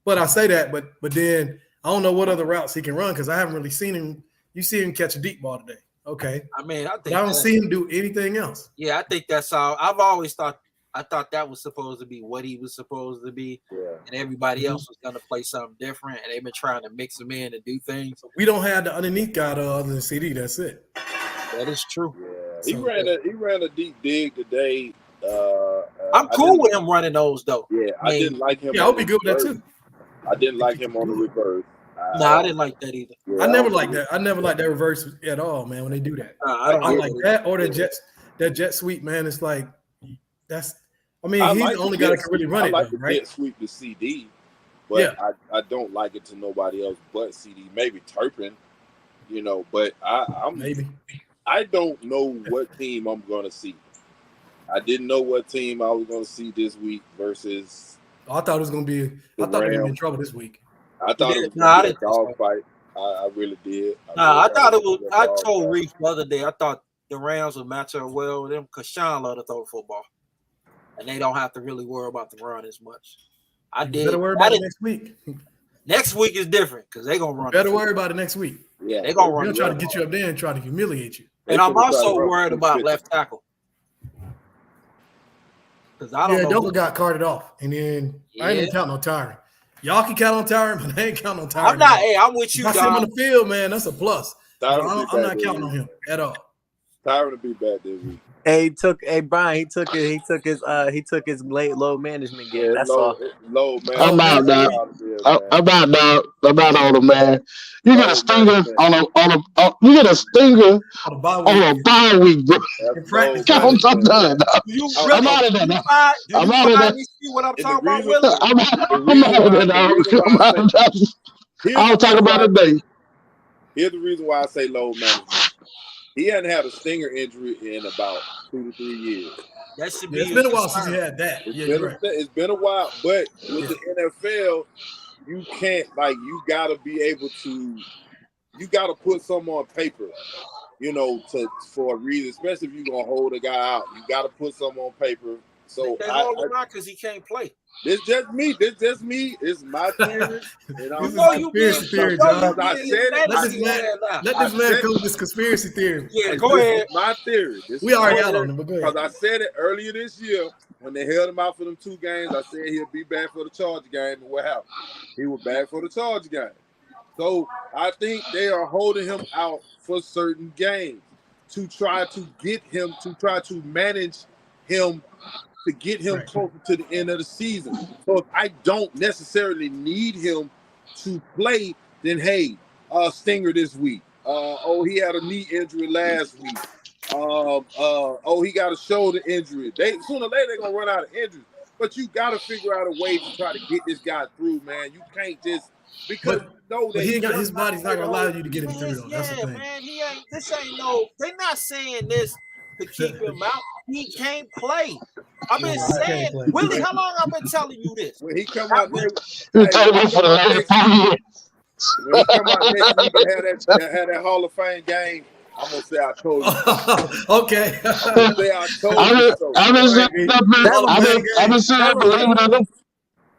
But I say that, but then I don't know what other routes he can run because I haven't really seen him. You see him catch a deep ball today, okay? I think I don't see him do anything else. Yeah, I think that's all. I've always thought that was supposed to be what he was supposed to be, and everybody else was gonna play something different, and they've been trying to mix him in and do things. We don't have the underneath guy other than CD. That's it. That is true. Yeah. He ran a deep dig today. I'm cool with him running those though. Yeah, I didn't like him. Yeah, I'll be good with that too. I didn't like him on the reverse. No, I didn't like that either. Yeah, I never liked that. I never liked that reverse at all, man. When they do that, I don't like that or that jet sweep, man. It's like that's. He's the only guy that can really run it, like the right? Jet sweep to CD, but I don't like it to nobody else but CD. Maybe Turpin, But I don't know what team I'm going to see. I didn't know what team I was going to see this week versus. I thought it was going to be. I thought they were in trouble this week. I thought it was going to be a dog fight. I really did. I thought it was. I told Reef the other day. I thought the Rams would match up well with them because Sean loved to throw the football, and they don't have to really worry about the run as much. Better worry about it next week. Next week is different because they're gonna run. Better worry about it next week. Yeah, they're gonna run. They'll try to get you up there and try to humiliate you. And I'm also worried about left tackle. Because I don't know. Double got carted off. And then I ain't even counting on Tyron. Y'all can count on Tyron, but I ain't counting on Tyron. I'm not. Hey, I'm with you, I see him on the field, man. That's a plus. I'm not counting on him at all. Tyron will be back this week. Hey, Brian. He took his late load management gear. That's all. Low man. I'm out, dog. I'm out on him, man. You get a stinger on a bye week, bro. I'm done, dog. I'm out of there, dog. I'm out of there. See what I'm talking about, Willie? I'm out of there, dog. I'll talk about it today. Here's the reason why I say low management. He hadn't had a stinger injury in about 2 to 3 years. That should be. It's been a while since he had that. It's been a while, but with the NFL, you can't you gotta be able to. You gotta put something on paper, for a reason. Especially if you're gonna hold a guy out, you gotta put something on paper. So they hold him out because he can't play. It's just me. It's my theory. Conspiracy theory, John. I said it. Let this man come with this conspiracy theory. Yeah, go ahead. My theory. We already out on him, but go ahead. Because I said it earlier this year when they held him out for them 2 games. I said he'll be back for the Charger game, and what happened? He was back for the Charger game. So I think they are holding him out for certain games to try to get him, to try to manage him to get him closer to the end of the season. So if I don't necessarily need him to play, then hey, Stinger this week. He had a knee injury last week. He got a shoulder injury. Sooner or later they're gonna run out of injuries. But you got to figure out a way to try to get this guy through, man. You can't just because but he ain't got his body's not gonna allow you to get him through. Though. That's the thing. Man, this ain't no. They're not saying this to keep him out. He can't play. I've been saying, Willie, how long I've been telling you this? When he come out there, you told me for the last 2 years. When he come out next week and have that Hall of Fame game, I'm gonna say I told you. Okay. I'm gonna say I told you so. I've been sitting there believing in him.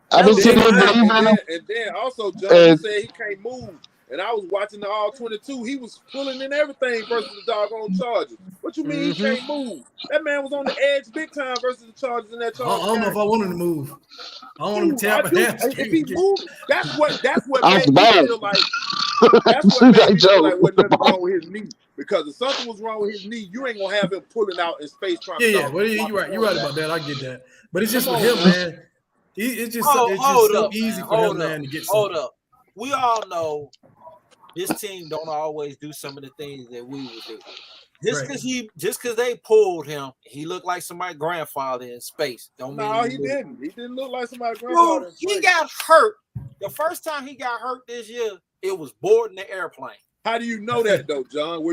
I've been sitting there believing in him. And then also, John said he can't move. And I was watching the All 22. He was pulling in everything versus the doggone Chargers. What you mean he can't move? That man was on the edge big time versus the Chargers in that Chargers. I don't know if I want him to move. I don't want him to tap a hamstring. If he moves, that's what made me feel like. That's what made me feel like wasn't nothing wrong with his knee. Because if something was wrong with his knee, you ain't gonna have him pulling out in space trying to. Yeah. Well, you're right. You're right about that. I get that. But it's just with him, man. It's just so easy for him, man, to get something. Hold up. We all know this team don't always do some of the things that we would do. Just because they pulled him, he looked like somebody's grandfather in space. He didn't. He didn't look like somebody's grandfather. Dude, he got hurt. The first time he got hurt this year, it was boarding the airplane. How do you know that though, John?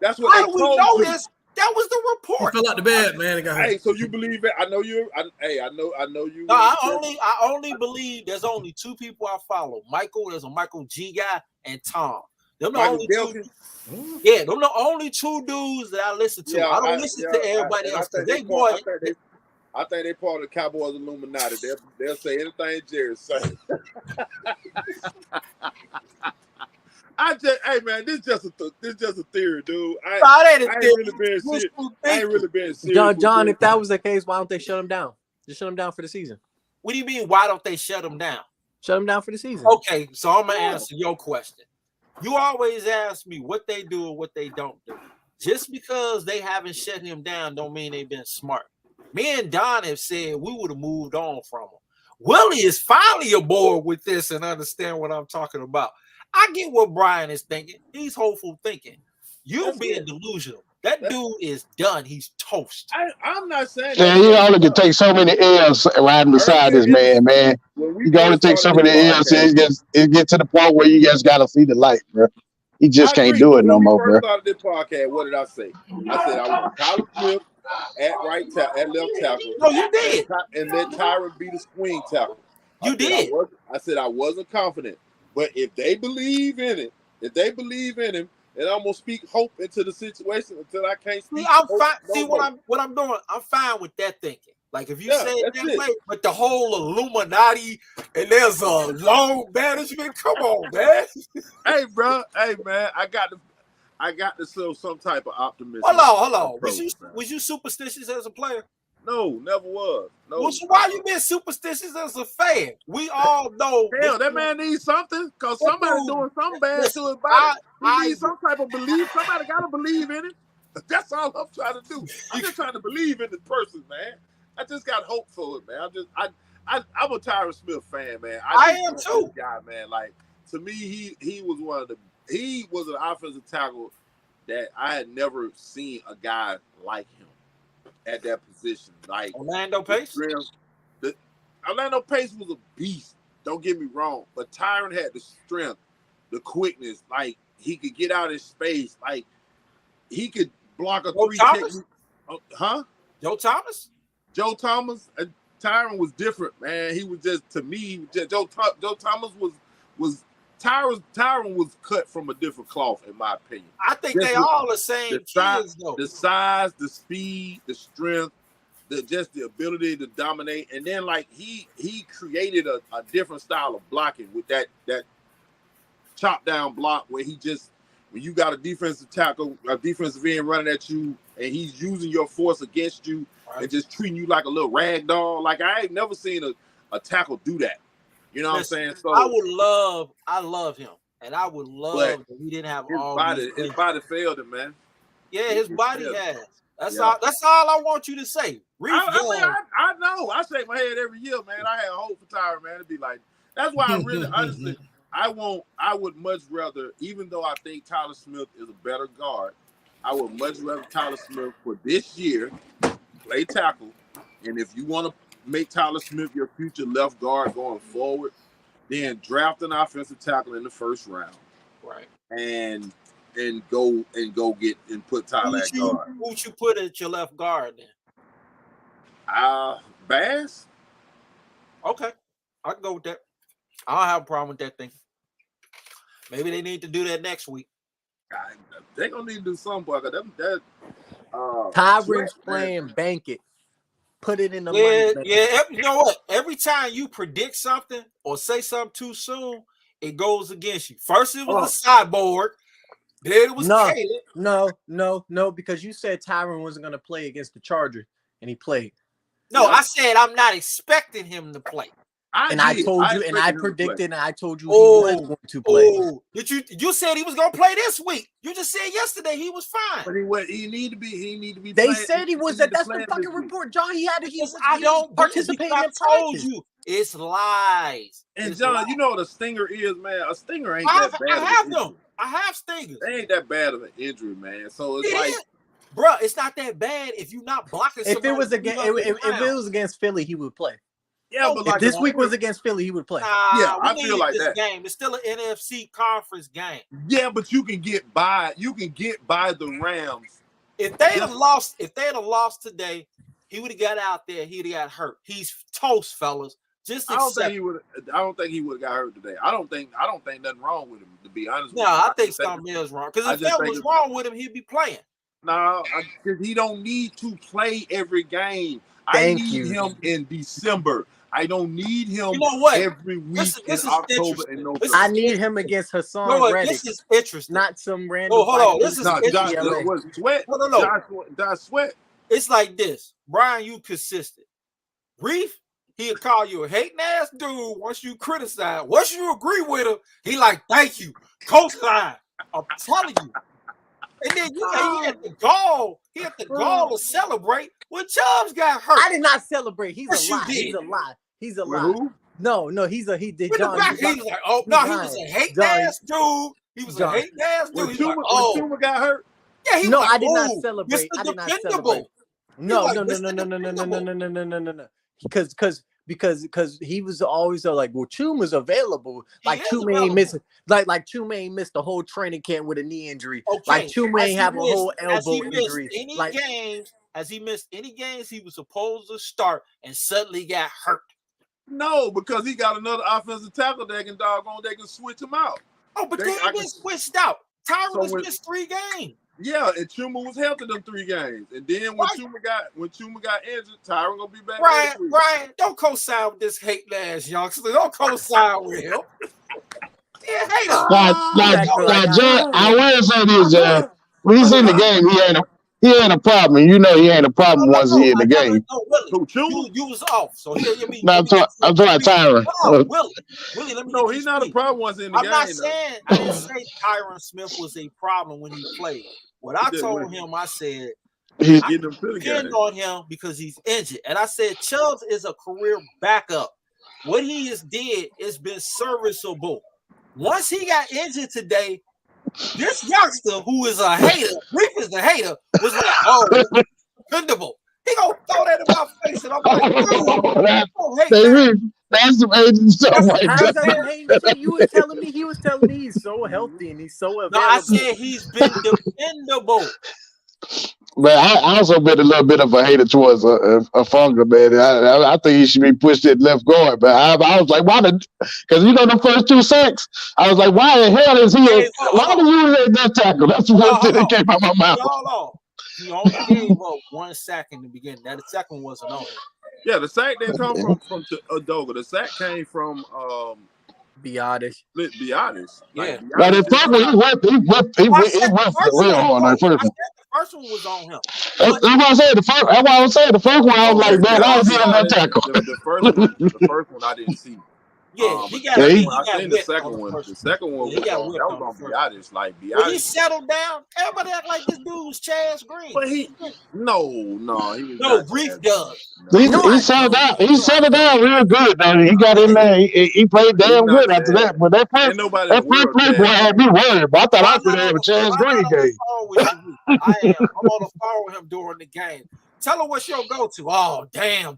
That's what they told you. That was the report. He fell out the bed, man. It got hurt. Hey, so you believe it? I know you. I know you. No, I only believe there's only two people I follow. Michael, there's a Michael G guy, and Tom. Them the only two. Yeah, them the only two dudes that I listen to. I don't listen to everybody else. I think they part of the Cowboys Illuminati. They'll say anything Jerry say. Hey man, this just a theory, dude. I ain't really been serious. John, if that was the case, why don't they shut him down? Just shut him down for the season. What do you mean? Why don't they shut him down? Shut him down for the season. Okay, so I'm gonna answer your question. You always ask me what they do and what they don't do. Just because they haven't shut him down, don't mean they've been smart. Me and Don have said we would have moved on from him. Willie is finally aboard with this and understand what I'm talking about. I get what Brian is thinking. He's hopeful thinking. You being delusional. That dude is done. He's toast. I'm not saying that. You only can take so many L's riding beside this man. You can only take so many L's. It gets to the point where you just got to see the light, bro. He just can't do it no more, bro. When we started this podcast, what did I say? I said I want Tyler Smith at left tackle. No, you did. And let Tyron be the swing tackle. You did. I said I wasn't confident. But if they believe in it, and I'm gonna speak hope into the situation until I can't speak. I'm fine. See what I'm doing? I'm fine with that thinking. Like if you say it that way, but the whole Illuminati and there's a long management. Come on, man. Hey, bro. Hey, man. I got to show some type of optimism. Hold on. Was you superstitious as a player? No, never was. No. Well, so why you been superstitious as a fan? We all know. Hell, that man needs something because somebody doing something bad to his body. He needs some type of belief. Somebody got to believe in it. That's all I'm trying to do. I'm just trying to believe in the person, man. I just got hope for it, man. I'm a Tyron Smith fan, man. I am too. Guy, man. Like to me, he was an offensive tackle that I had never seen a guy like him at that position. Like Orlando Pace? Orlando Pace was a beast. Don't get me wrong. But Tyron had the strength, the quickness. Like he could get out in space. Like he could block a three technique. Joe Thomas? Joe Thomas and Tyron was different, man. He was just, to me, Joe Thomas was Tyron was cut from a different cloth, in my opinion. I think they all the same kids, though. The size, the speed, the strength, just the ability to dominate. And then, like, he created a different style of blocking with that chop down block where he just, when you got a defensive tackle, a defensive end running at you, and he's using your force against you and just treating you like a little rag doll. Like, I ain't never seen a tackle do that. You know what I'm saying? So I love him. And I would love that he didn't have all his body failed him, man. Yeah, his body has. That's all. That's all I want you to say. I know. I shake my head every year, man. I had hope for Tyron, man. It'd be like that's why I really, honestly, I would much rather, even though I think Tyler Smith is a better guard, I would much rather Tyler Smith for this year play tackle. And if you want to make Tyler Smith your future left guard going forward, then draft an offensive tackle in the first round, right? And go get and put Tyler at guard. Who would you put at your left guard then? Bass. Okay, I can go with that. I don't have a problem with that thing. Maybe they need to do that next week. They're gonna need to do something, boy. Tyron's playing bank it. Put it in the money. Yeah. You know what? Every time you predict something or say something too soon, it goes against you. First it was the cyborg, then it was Caleb. No, because you said Tyron wasn't gonna play against the Chargers, and he played. No, I said I'm not expecting him to play. I told you, and I predicted, and I told you he was going to play. You said he was going to play this week. You just said yesterday he was fine. But he need to be. They said he was. That's the fucking report, John. He was participating in practice. Told you it's lies. And John, you know what a stinger is, man. A stinger ain't that bad. I have them. I have stingers. They ain't that bad of an injury, man. So it's like, bro, it's not that bad if you're not blocking. If it was against Philly, he would play. Yeah, but if this week was against Philly, he would play. I feel like that game. It's still an NFC conference game. Yeah, but you can get by. You can get by the Rams. If they'd have lost today, he would have got out there. He'd have got hurt. He's toast, fellas. I don't think he would have got hurt today. I don't think nothing wrong with him, to be honest. No, I think something is wrong. Because if that was wrong with him, he'd be playing. No, because he don't need to play every game. I need him in December. I don't need him every week in October and November. I need him against Hassan Reddick. This is interesting. Not some random. Hold on. This is Sweat. No. Josh Sweat. It's like this. Brian, you consistent. Reef, he'll call you a hating ass dude once you criticize. Once you agree with him, he like, thank you. Co-sign. I'm telling you. And then he had the gall. He had the gall to celebrate when Chubbs got hurt. I did not celebrate. He's a lie. He's a lie. Who? No, he did. John, he was like, oh no, he was a hating ass dude. He was a hating ass dude. When Tuma got hurt. Yeah, he no, was I did not celebrate. I did not celebrate. No. Because he was always like, well, Chuma's available. Like Chuma ain't missing. Like Chuma ain't missed the whole training camp with a knee injury. Okay. Like Chuma ain't have a whole elbow injury. Has he missed any games he was supposed to start and suddenly got hurt? No, because he got another offensive tackle they can switch him out. Oh, but they been switched out. Tyron was missed 3 games. Yeah, and Chuma was healthy them 3 games. And then when Chuma got injured, Tyron gonna be back. Brian, don't co-sign with this hate ass youngster. Don't co-sign with him. Yeah, hate him. Now, John, I will say this, John. When he's in the game, he ain't a problem. You know he ain't a problem once he's in the game. You was off. So here you mean. No, I'm talking Tyron. Willie, let me know. He's not a problem once in the game. I didn't say Tyron Smith was a problem when he played. What I told him, I said, I depend on him because he's injured. And I said, Chubbs is a career backup. What he has did has been serviceable. Once he got injured today, this youngster who is a hater, Rick is the hater, was like, oh, dependable. He gonna throw that in my face, and I'm like, that's some hating stuff right there. You was telling me he's so healthy and he's so available. No, I said he's been dependable. But I also been a little bit of a hater towards a Funga, man. I think he should be pushed at left guard. But I was like, why? Because the first 2 sacks, I was like, why the hell is he? Why did you at left tackle? That's the first thing that came out of my mouth. He only gave up 1 sack in the beginning. That the second wasn't on him. Yeah, the sack didn't come from Udoka. The sack came from Biotis. Yeah. Now the first one, he went real hard. Like first one. The first one was on him. That's what I said. That's why I was saying the first one. I was like, man, I was on that tackle. The first one I didn't see. Yeah, he got. Yeah, I he- think he I got think the whipped on second one, first the second one Yeah, he got was whipped on on the first. Biotis. Like When he Biotis, settled down, everybody act like this dude was Chaz Green. but no, he was No, not. Reef Chaz. does. He, No, No, he I settled don't. down. He No, I settled don't. down real good though. He got in there. He played he's damn not good after Chaz. that. But that Ain't first nobody in that the first world play boy Chaz. had me worried. But I thought I I'm could not have on a the Chance I'm Green not on the game. phone with you. Reef. I am. I'm on the phone with him during the game. Tell him what's your go-to. Oh, damn.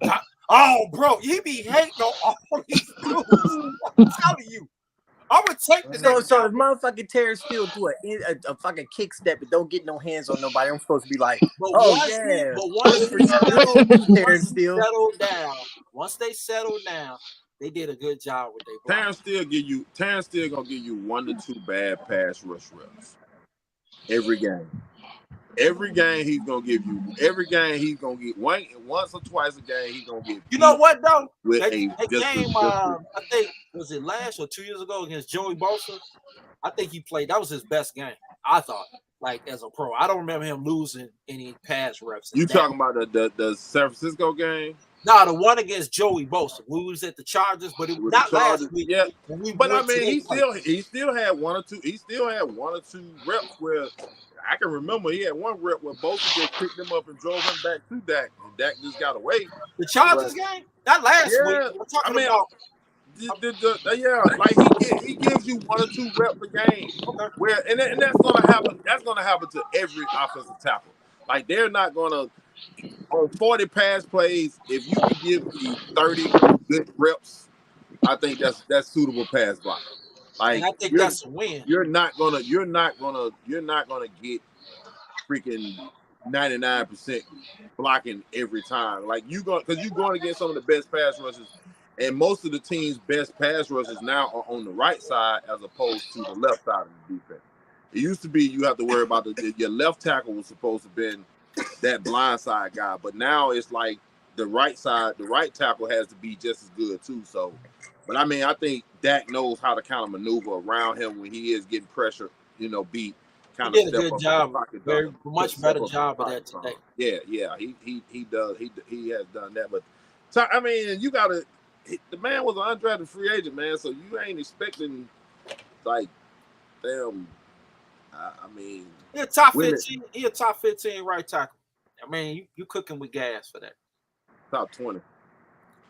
Oh, bro, you be hating on all these dudes. I'm telling you. I'm gonna take the So next if guy. motherfucking Terrence Steele do a fucking kick step and don't get no hands on nobody, I'm supposed to be like, But oh once yeah, once good for he you, Terrence Steele. once they settled down, they did a good job with their block. Terrence still gonna give you 1 to 2 bad pass rush reps every game. Every game he's gonna give you. Every game he's gonna get once or twice a game he's gonna get. You know what though? With That a game, I think was it last or 2 years ago against Joey Bosa. I think he played. That was his best game. I thought, like as a pro. I don't remember him losing any pass reps. You talking about the San Francisco game? No, the one against Joey Bosa. We was at the Chargers, but it was not last week. Yeah, when we but I went to mean, their he still had 1 or 2. He still had 1 or 2 reps where I can remember he had 1 rep where Bosa just picked him up and drove him back to Dak, and Dak just got away. The Chargers game? Not last week. I'm talking about. Like he gives you 1 or 2 reps a game. Okay. Where and that's gonna happen. That's gonna happen to every offensive tackle. Like they're not gonna on 40 pass plays. If you can give me 30 good reps, I think that's suitable pass block. Like And I think that's a win. You're not gonna get freaking 99% blocking every time. Like because you're going against some of the best pass rushers, and most of the team's best pass rushers now are on the right side as opposed to the left side of the defense. It used to be you have to worry about your left tackle was supposed to have been that blind side guy, but now it's like the right tackle has to be just as good too. So, but I mean, I think Dak knows how to kind of maneuver around him when he is getting pressure, beat. He did a good job, much better job of that today. Yeah, he does. He has done that. But so I mean, the man was an undrafted free agent, man. So you ain't expecting like them. I mean, he a top 15. He a top 15 right tackle. I mean, you cooking with gas for that. Top 20.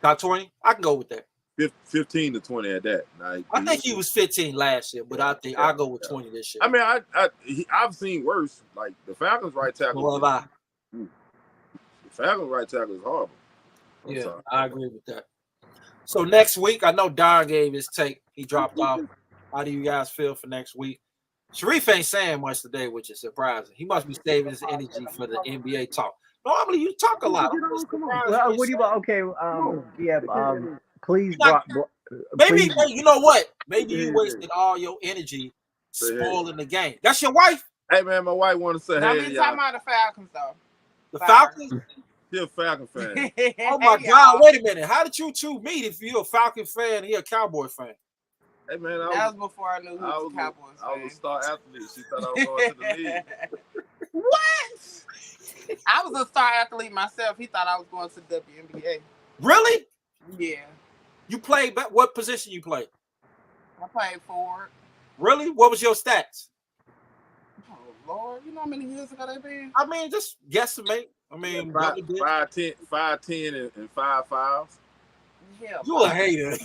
Top 20? I can go with that. 15 to 20 at that. Like, I think he was 15 last year, but I think I'll go with 20 this year. I mean, I've seen worse. Like the Falcons' right tackle. The Falcons' right tackle is horrible. I agree with that. So next week, I know Don gave his take. He dropped off. How do you guys feel for next week? Sharif ain't saying much today, which is surprising. He must be saving his energy for the NBA talk. Normally, you talk a lot. Well, what do you want? Okay, please block. Maybe you know what? Maybe you wasted all your energy spoiling the game. That's your wife. Hey man, my wife want to say, hey, talking about the Falcons though. The Falcons? You're a Falcon fan. Oh my God! Wait a minute. How did you two meet? If you're a Falcon fan, and he a Cowboy fan. Hey man, that was before I knew who was a Cowboys fan. I was a star athlete. She thought I was going to the league. What? I was a star athlete myself. He thought I was going to the WNBA. Really? Yeah. You played, what position you played? I played forward. Really? What was your stats? Oh, Lord. You know how many years ago they been? I mean, just guesstimate. I mean, 5'10" and 5'5". Yeah, you a hater.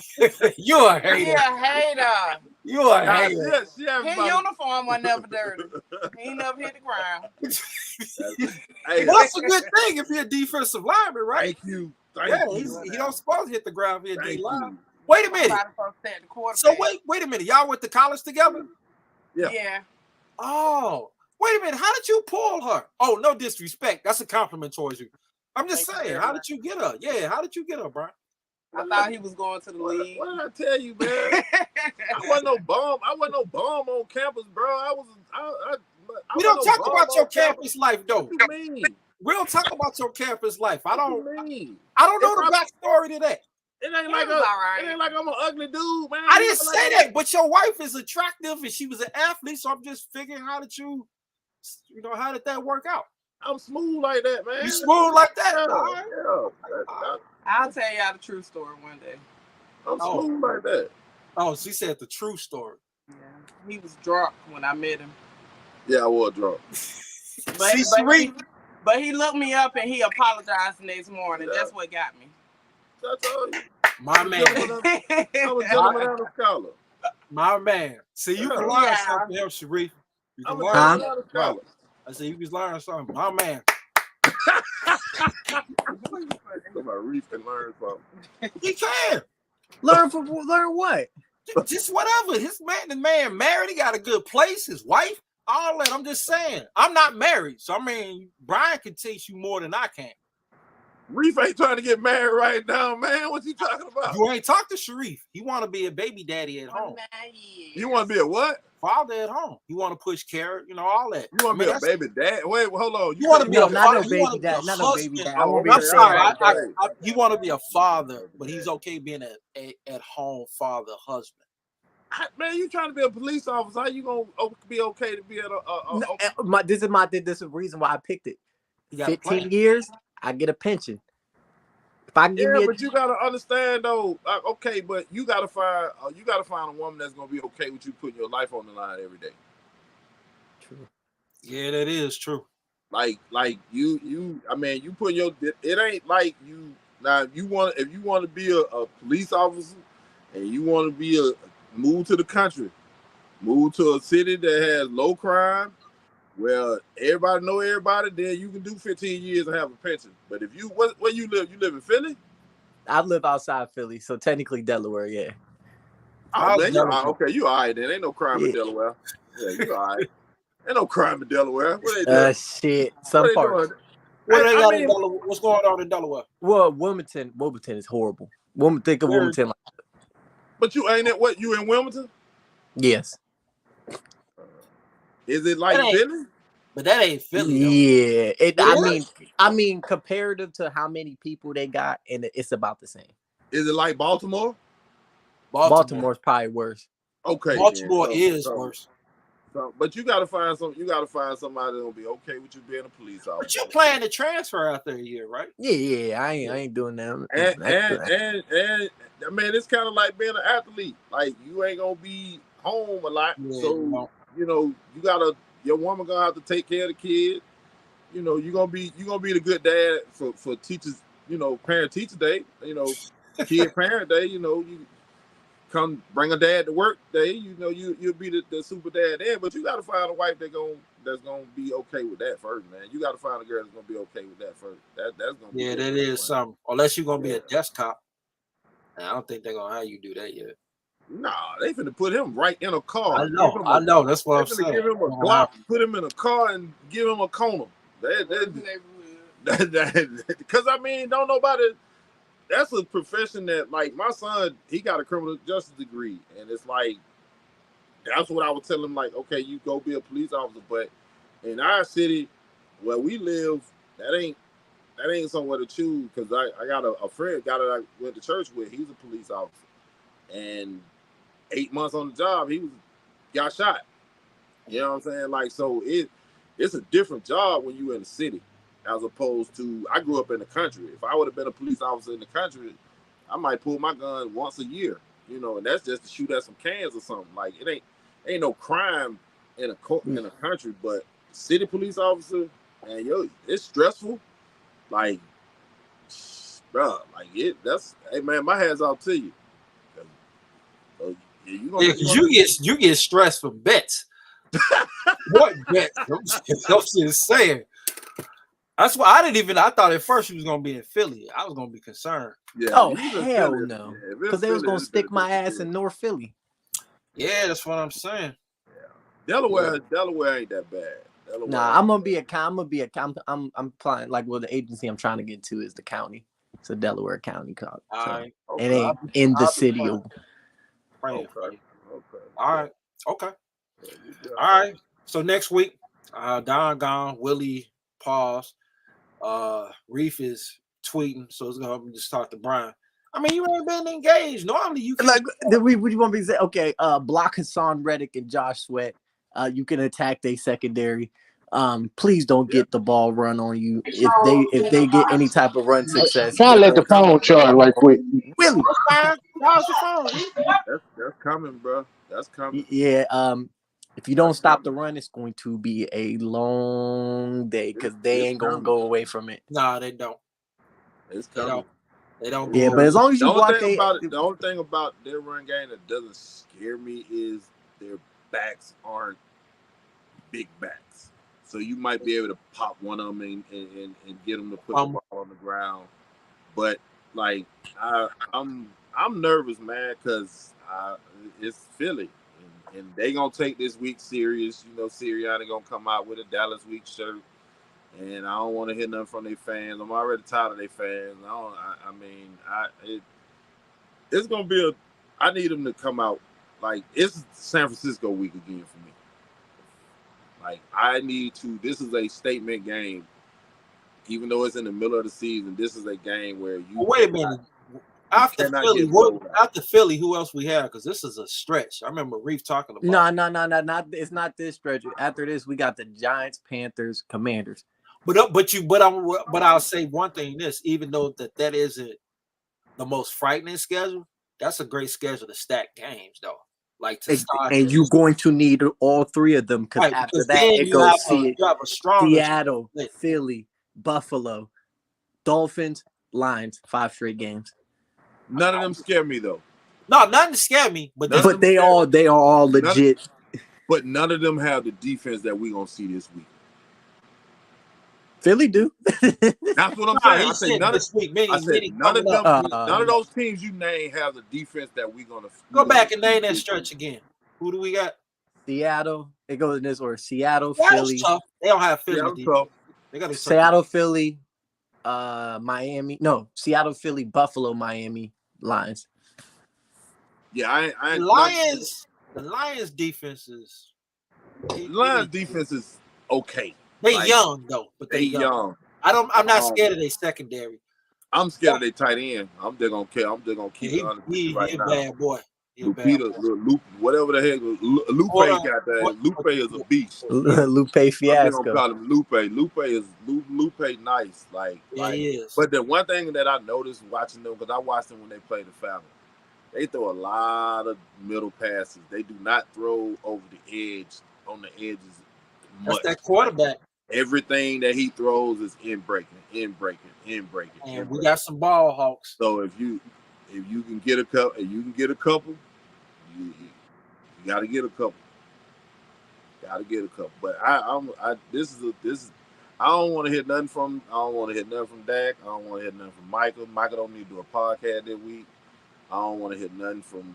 You a hater. He a hater. You a hater. His uniform was never dirty. He ain't never hit the ground. Well, that's a good thing if you're a defensive lineman, right? Thank you. He don't supposed to hit the ground if you're a D-line. Wait a minute. So wait a minute. Y'all went to college together? Yeah. Oh, wait a minute. How did you pull her? Oh, no disrespect. That's a compliment towards you. I'm just saying. How did you get her? Yeah. How did you get her, Brian? I thought he was going to the league. What did I tell you, man? I wasn't no bum on campus, bro. We don't talk about your campus life, though. What do you mean? We don't talk about your campus life. I don't know the backstory to that. It ain't like I'm an ugly dude, man. I didn't say that, but your wife is attractive and she was an athlete, so I'm just figuring how did that work out? I'm smooth like that, man. You smooth like that? Yeah. I'll tell y'all the true story one day. I'm smooth like that. Oh, she said the true story. Yeah. He was drunk when I met him. Yeah, I was drunk. But he looked me up and he apologized the next morning. Yeah. That's what got me. I told you. My man. I'm a gentleman out of scholar. My man. See, you can learn something else, Sharif. You can learn something. I said you can learn something. My man. Somebody Reef can learn something. He can. Learn what? Just whatever. The man married. He got a good place. His wife. All that. I'm just saying. I'm not married. So, I mean, Brian can teach you more than I can. Reef ain't trying to get married right now, man. What you talking about? You ain't talk to Sharif. He want to be a baby daddy at home. You want to be a what? Father at home. You want to push carrot, all that. You want to be a baby dad? Wait, hold on. You want to be a not father? No baby dad. Not no baby dad. I'm sorry. You want to be a father, but he's okay being a at home father, husband. Man, you trying to be a police officer? How you gonna be okay to be at a? This is the reason why I picked it. 15 years, I get a pension. If I can give me but you gotta understand though. Okay, but you gotta find a woman that's gonna be okay with you putting your life on the line every day. True. Yeah, that is true. Like you. I mean, you put your. It ain't like you now. If you want to be a police officer, and you want to be move to the country, move to a city that has low crime. Well, everybody know everybody. Then you can do 15 years and have a pension. But if you where you live? You live in Philly? I live outside Philly, so technically Delaware. Yeah. Oh, man, okay. You all right then? Ain't no crime in Delaware. Yeah, you all right. Ain't no crime in Delaware. What they doing? Shit. Some parts. What's going on in Delaware? Well, Wilmington is horrible. Think of Wilmington. But you ain't at what? You in Wilmington? Yes. Is it like Philly? But that ain't Philly. Yeah. I mean, comparative to how many people they got, and it's about the same. Is it like Baltimore? Baltimore's probably worse. Okay. Baltimore is worse. So, but you gotta find somebody that's gonna be okay with you being a police officer. But you plan to transfer out there a year, right? Yeah. I ain't doing that. And I mean, it's kind of like being an athlete. Like you ain't gonna be home a lot, so your woman gonna have to take care of the kid. You're gonna be the good dad for teachers. Parent teacher day. Kid parent day. You come bring a dad to work day. You'll be the super dad there. But you gotta find a wife that's gonna be okay with that first, man. You gotta find a girl that's gonna be okay with that first. That's gonna be that is something. Unless you're gonna be a desktop. And I don't think they're gonna have you do that yet. Nah, they finna put him right in a car. I know. That's what I'm saying. Give him a Glock, put him in a car, and give him a Kona. Because I mean, don't nobody. That's a profession that, like, my son, he got a criminal justice degree, and it's like, that's what I would tell him. Like, okay, you go be a police officer, but in our city where we live, that ain't somewhere to choose. Because I got a friend, guy that I went to church with. He's a police officer, and 8 months on the job, he got shot. You know what I'm saying? Like, so it's a different job when you in the city, as opposed to, I grew up in the country. If I would have been a police officer in the country, I might pull my gun once a year, and that's just to shoot at some cans or something. Like, it ain't no crime in a country, but city police officer, and it's stressful. Like, bro, hey man, my hands off to you. You get stressed for bets. What bets? I'm just saying. That's why I thought at first she was gonna be in Philly. I was gonna be concerned. Yeah, hell no, because they was gonna stick my ass in North Philly. Yeah, that's what I'm saying. Yeah. Delaware ain't that bad. Nah, I'm I'm applying, like, well, the agency I'm trying to get to is the county. It's a Delaware County code. It ain't in the city. Okay. All right. Okay. All right. So next week, Don gone, Willie pause. Reef is tweeting, so it's gonna just talk to Brian. I mean, you ain't been engaged. Normally, you can would you want me to say? Okay, block Hassan Reddick and Josh Sweat. You can attack their secondary. Please don't get the ball run on you. If they get any type of run success, try to let the phone charge right quick. Willie, How's your phone? That's coming, bro. That's coming. Yeah. If you don't stop the run, it's going to be a long day because they ain't gonna go away from it. Nah, they don't. It's coming. They don't. Yeah, go but as away. long as you block the only thing about their run game that doesn't scare me is their backs aren't big backs. So you might be able to pop one of them and get them to put the ball on the ground. But like I'm nervous, man, because it's Philly. And they gonna take this week serious. You know, Sirianni gonna come out with a Dallas week shirt, and I don't want to hear nothing from their fans. I'm already tired of their fans. It's gonna be I need them to come out like it's San Francisco week again for me. Like I need to. This is a statement game, even though it's in the middle of the season. This is a game where you. Wait a minute. After Philly, who else we have? Because this is a stretch. I remember Reef talking about. No. It's not this stretch. After this, we got the Giants, Panthers, Commanders. But I'll say one thing. Even though that isn't the most frightening schedule, that's a great schedule to stack games, though. Like to start, and you're going to need all three of them because after that it goes Seattle, Philly, Buffalo, Dolphins, Lions, 5 straight games. None of them scare me though. No, nothing scare me. But they are all legit. But none of them have the defense that we're gonna see this week. Philly do. That's what I'm saying. I said none of those teams you name have the defense that we're gonna go back and name that stretch again. Who do we got? Seattle. It goes in this order: Seattle, Philly. Tough. They don't have Philly. They got Seattle, Philly, Miami. No, Seattle, Philly, Buffalo, Miami, Lions. Yeah, the Lions defense is. The Lions defense is okay. They young though, but they young. I'm not scared of their secondary. I'm scared of their tight end. I'm just gonna keep it on the right now. Bad boy. Lupe, whatever the heck Lupe got that. Lupe is a beast. Lupe Fiasco. I'm gonna call him Lupe. Lupe nice. He is. But the one thing that I noticed watching them, because I watched them when they played the Falcons, they throw a lot of middle passes. They do not throw over the edge on the edges. That's that quarterback. Everything that he throws is in breaking. And we got some ball hawks. So if you can get a couple, you got to get a couple. But I don't want to hear nothing from. I don't want to hear nothing from Dak. I don't want to hear nothing from Michael. Michael don't need to do a podcast this week. I don't want to hear nothing from.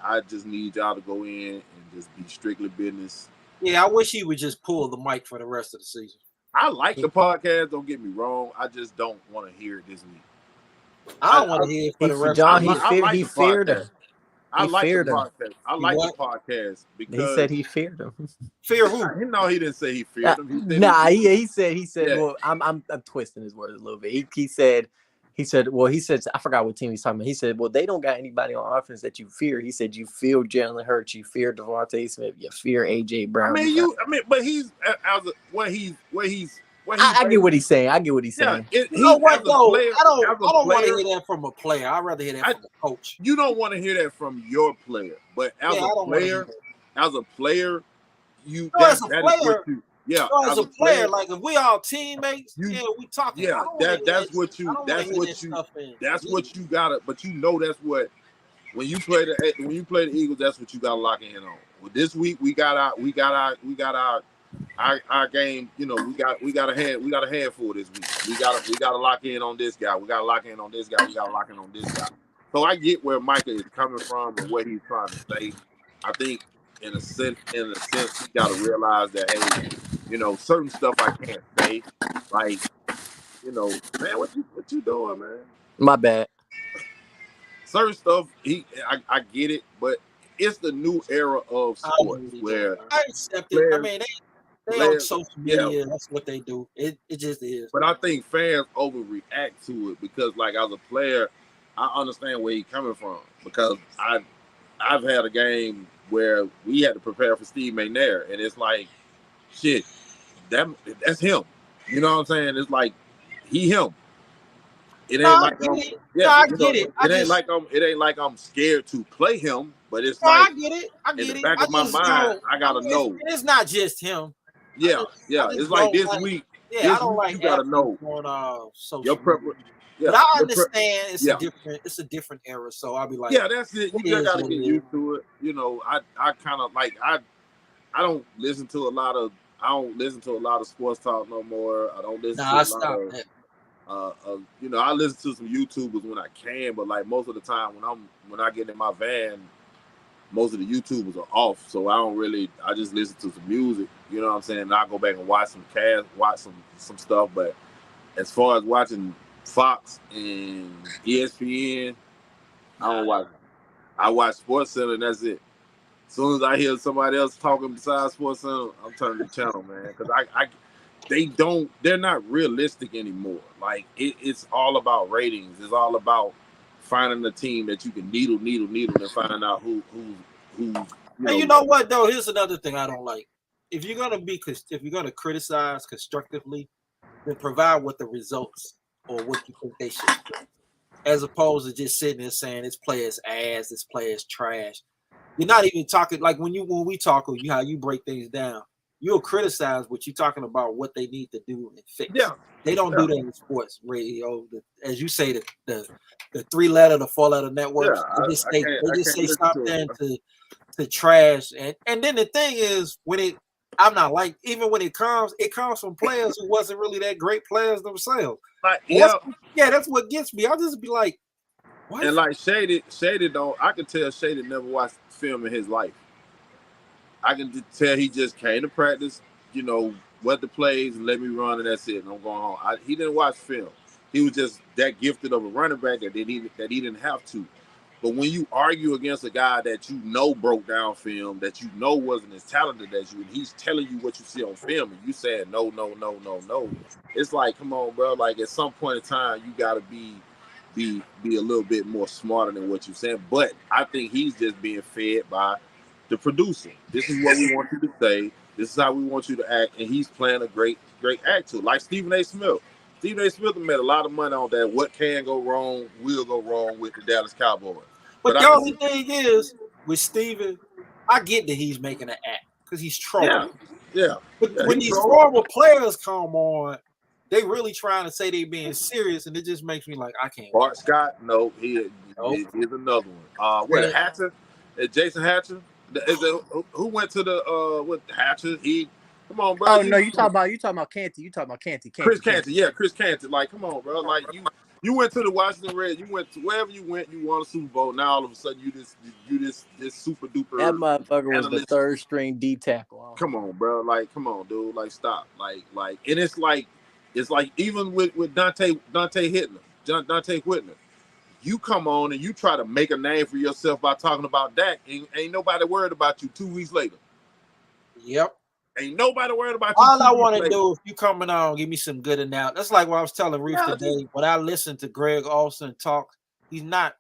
I just need y'all to go in and just be strictly business. Yeah, I wish he would just pull the mic for the rest of the season. I like the podcast. Don't get me wrong. I just don't want to hear it this week. I don't want to hear it for the rest. John, of the season. He feared him. I like the podcast. I like the podcast because he said he feared him. Fear who? No, he didn't say he feared him. He said. Yeah. Well, I'm twisting his words a little bit. He said. I forgot what team he's talking about. He said, well, they don't got anybody on offense that you fear. He said, you fear Jalen Hurts, you fear Devontae Smith, you fear AJ Brown. But he's what he's. I get what he's saying. You know what though? I don't want to hear that from a player. I'd rather hear that from a coach. You don't want to hear that from your player, but as a player, that's what you. Yeah, as a player, like if we all teammates, we talking. Yeah, that's what you gotta. But that's what when you play the Eagles, that's what you gotta lock in on. Well, this week we got our game. We got a handful this week. We gotta lock in on this guy. We gotta lock in on this guy. We gotta lock in on this guy. So I get where Micah is coming from and what he's trying to say. I think in a sense, you got to realize that, hey, certain stuff I can't say. Like, man, what you doing, man? My bad. Certain stuff, I get it, but it's the new era of sports where I accept it. I mean, they on social media. That's what they do. It just is. But I think fans overreact to it because, like, as a player, I understand where he's coming from because I've had a game where we had to prepare for Steve McNair, and it's like, shit, that's him. You know what I'm saying? It's like him. It No, ain't I like get I'm, it. yeah, No, I you know, get it. it ain't like I'm scared to play him, but it's No, like I get it. I in get the it. back I of my just mind, don't. I gotta know. It's not just him. Yeah, I it's just like don't this like. week. Yeah, I This don't week like you gotta athletes know on your social prep. media. Yeah, But I your prep. understand Yeah, it's a different era. So I'll be like, yeah, that's it. You it just is gotta what it get is. used to it. You know, I kind of like I don't listen to a lot of sports talk no more. I don't listen Nah, to I a lot stopped that. you know, I listen to some YouTubers when I can, but like most of the time when I get in my van, most of the YouTubers are off, so I just listen to some music. You know what I'm saying? And I go back and watch some stuff. But as far as watching Fox and ESPN, I don't watch. I watch Sports Center, and that's it. As soon as I hear somebody else talking besides Sports Center, I'm turning the channel, man, because they're not realistic anymore. Like it's all about ratings. It's all about finding a team that you can needle, and find out who And you know what though? Here's another thing I don't like. If you're gonna criticize constructively, then provide what the results or what you think they should be, as opposed to just sitting there saying this player's ass, this player's trash. You're not even talking like when we talk or how you break things down. You'll criticize, but you're talking about what they need to do and fix. Yeah. They don't do that in sports radio. As you say, the 3-letter, the 4-letter networks. Yeah, They just say listen something to to trash. And then the thing is I'm not like even when it comes from players who wasn't really that great players themselves. like That's what gets me. I'll just be like, what? and like Shaded though, I can tell Shaded never watched film in his life. I can tell he just came to practice, you know, what the plays and let me run and that's it. And I'm going home. He didn't watch film. He was just that gifted of a running back that he didn't have to. But when you argue against a guy that you know broke down film, that you know wasn't as talented as you, and he's telling you what you see on film, and you saying no, it's like, come on, bro. Like at some point in time, you got to be a little bit more smarter than what you're saying. But I think he's just being fed by the producer. This is what we want you to say. This is how we want you to act, and he's playing a great act to, like Stephen A. Smith. Stephen A. Smith made a lot of money on that. What can go wrong will go wrong with the Dallas Cowboys. But the only thing is, with Steven, I get that he's making an act because he's trolling. Yeah. But when these former players come on, they really trying to say they being serious, and it just makes me like, I can't. Bart Scott, no, he's another one. What, Hatcher? Jason Hatcher? Who went to the with Hatcher? Come on, bro. Oh no, you talking about Canty. Chris Canty. Yeah, Chris Canty. Like, come on, bro. Like you went to the Washington Reds. You went to wherever you went. You won a Super Bowl. Now all of a sudden you this super duper. That motherfucker was the third string D tackle. Come on, bro. Like, come on, dude. Like, stop. Like, and it's like even with Dante Whitner. You come on and you try to make a name for yourself by talking about Dak. Ain't nobody worried about you 2 weeks later. Yep. Ain't nobody worried about you. All I want to do, if you coming on, give me some good analysis. That's like what I was telling Reef today. When I listen to Greg Olsen talk, he's not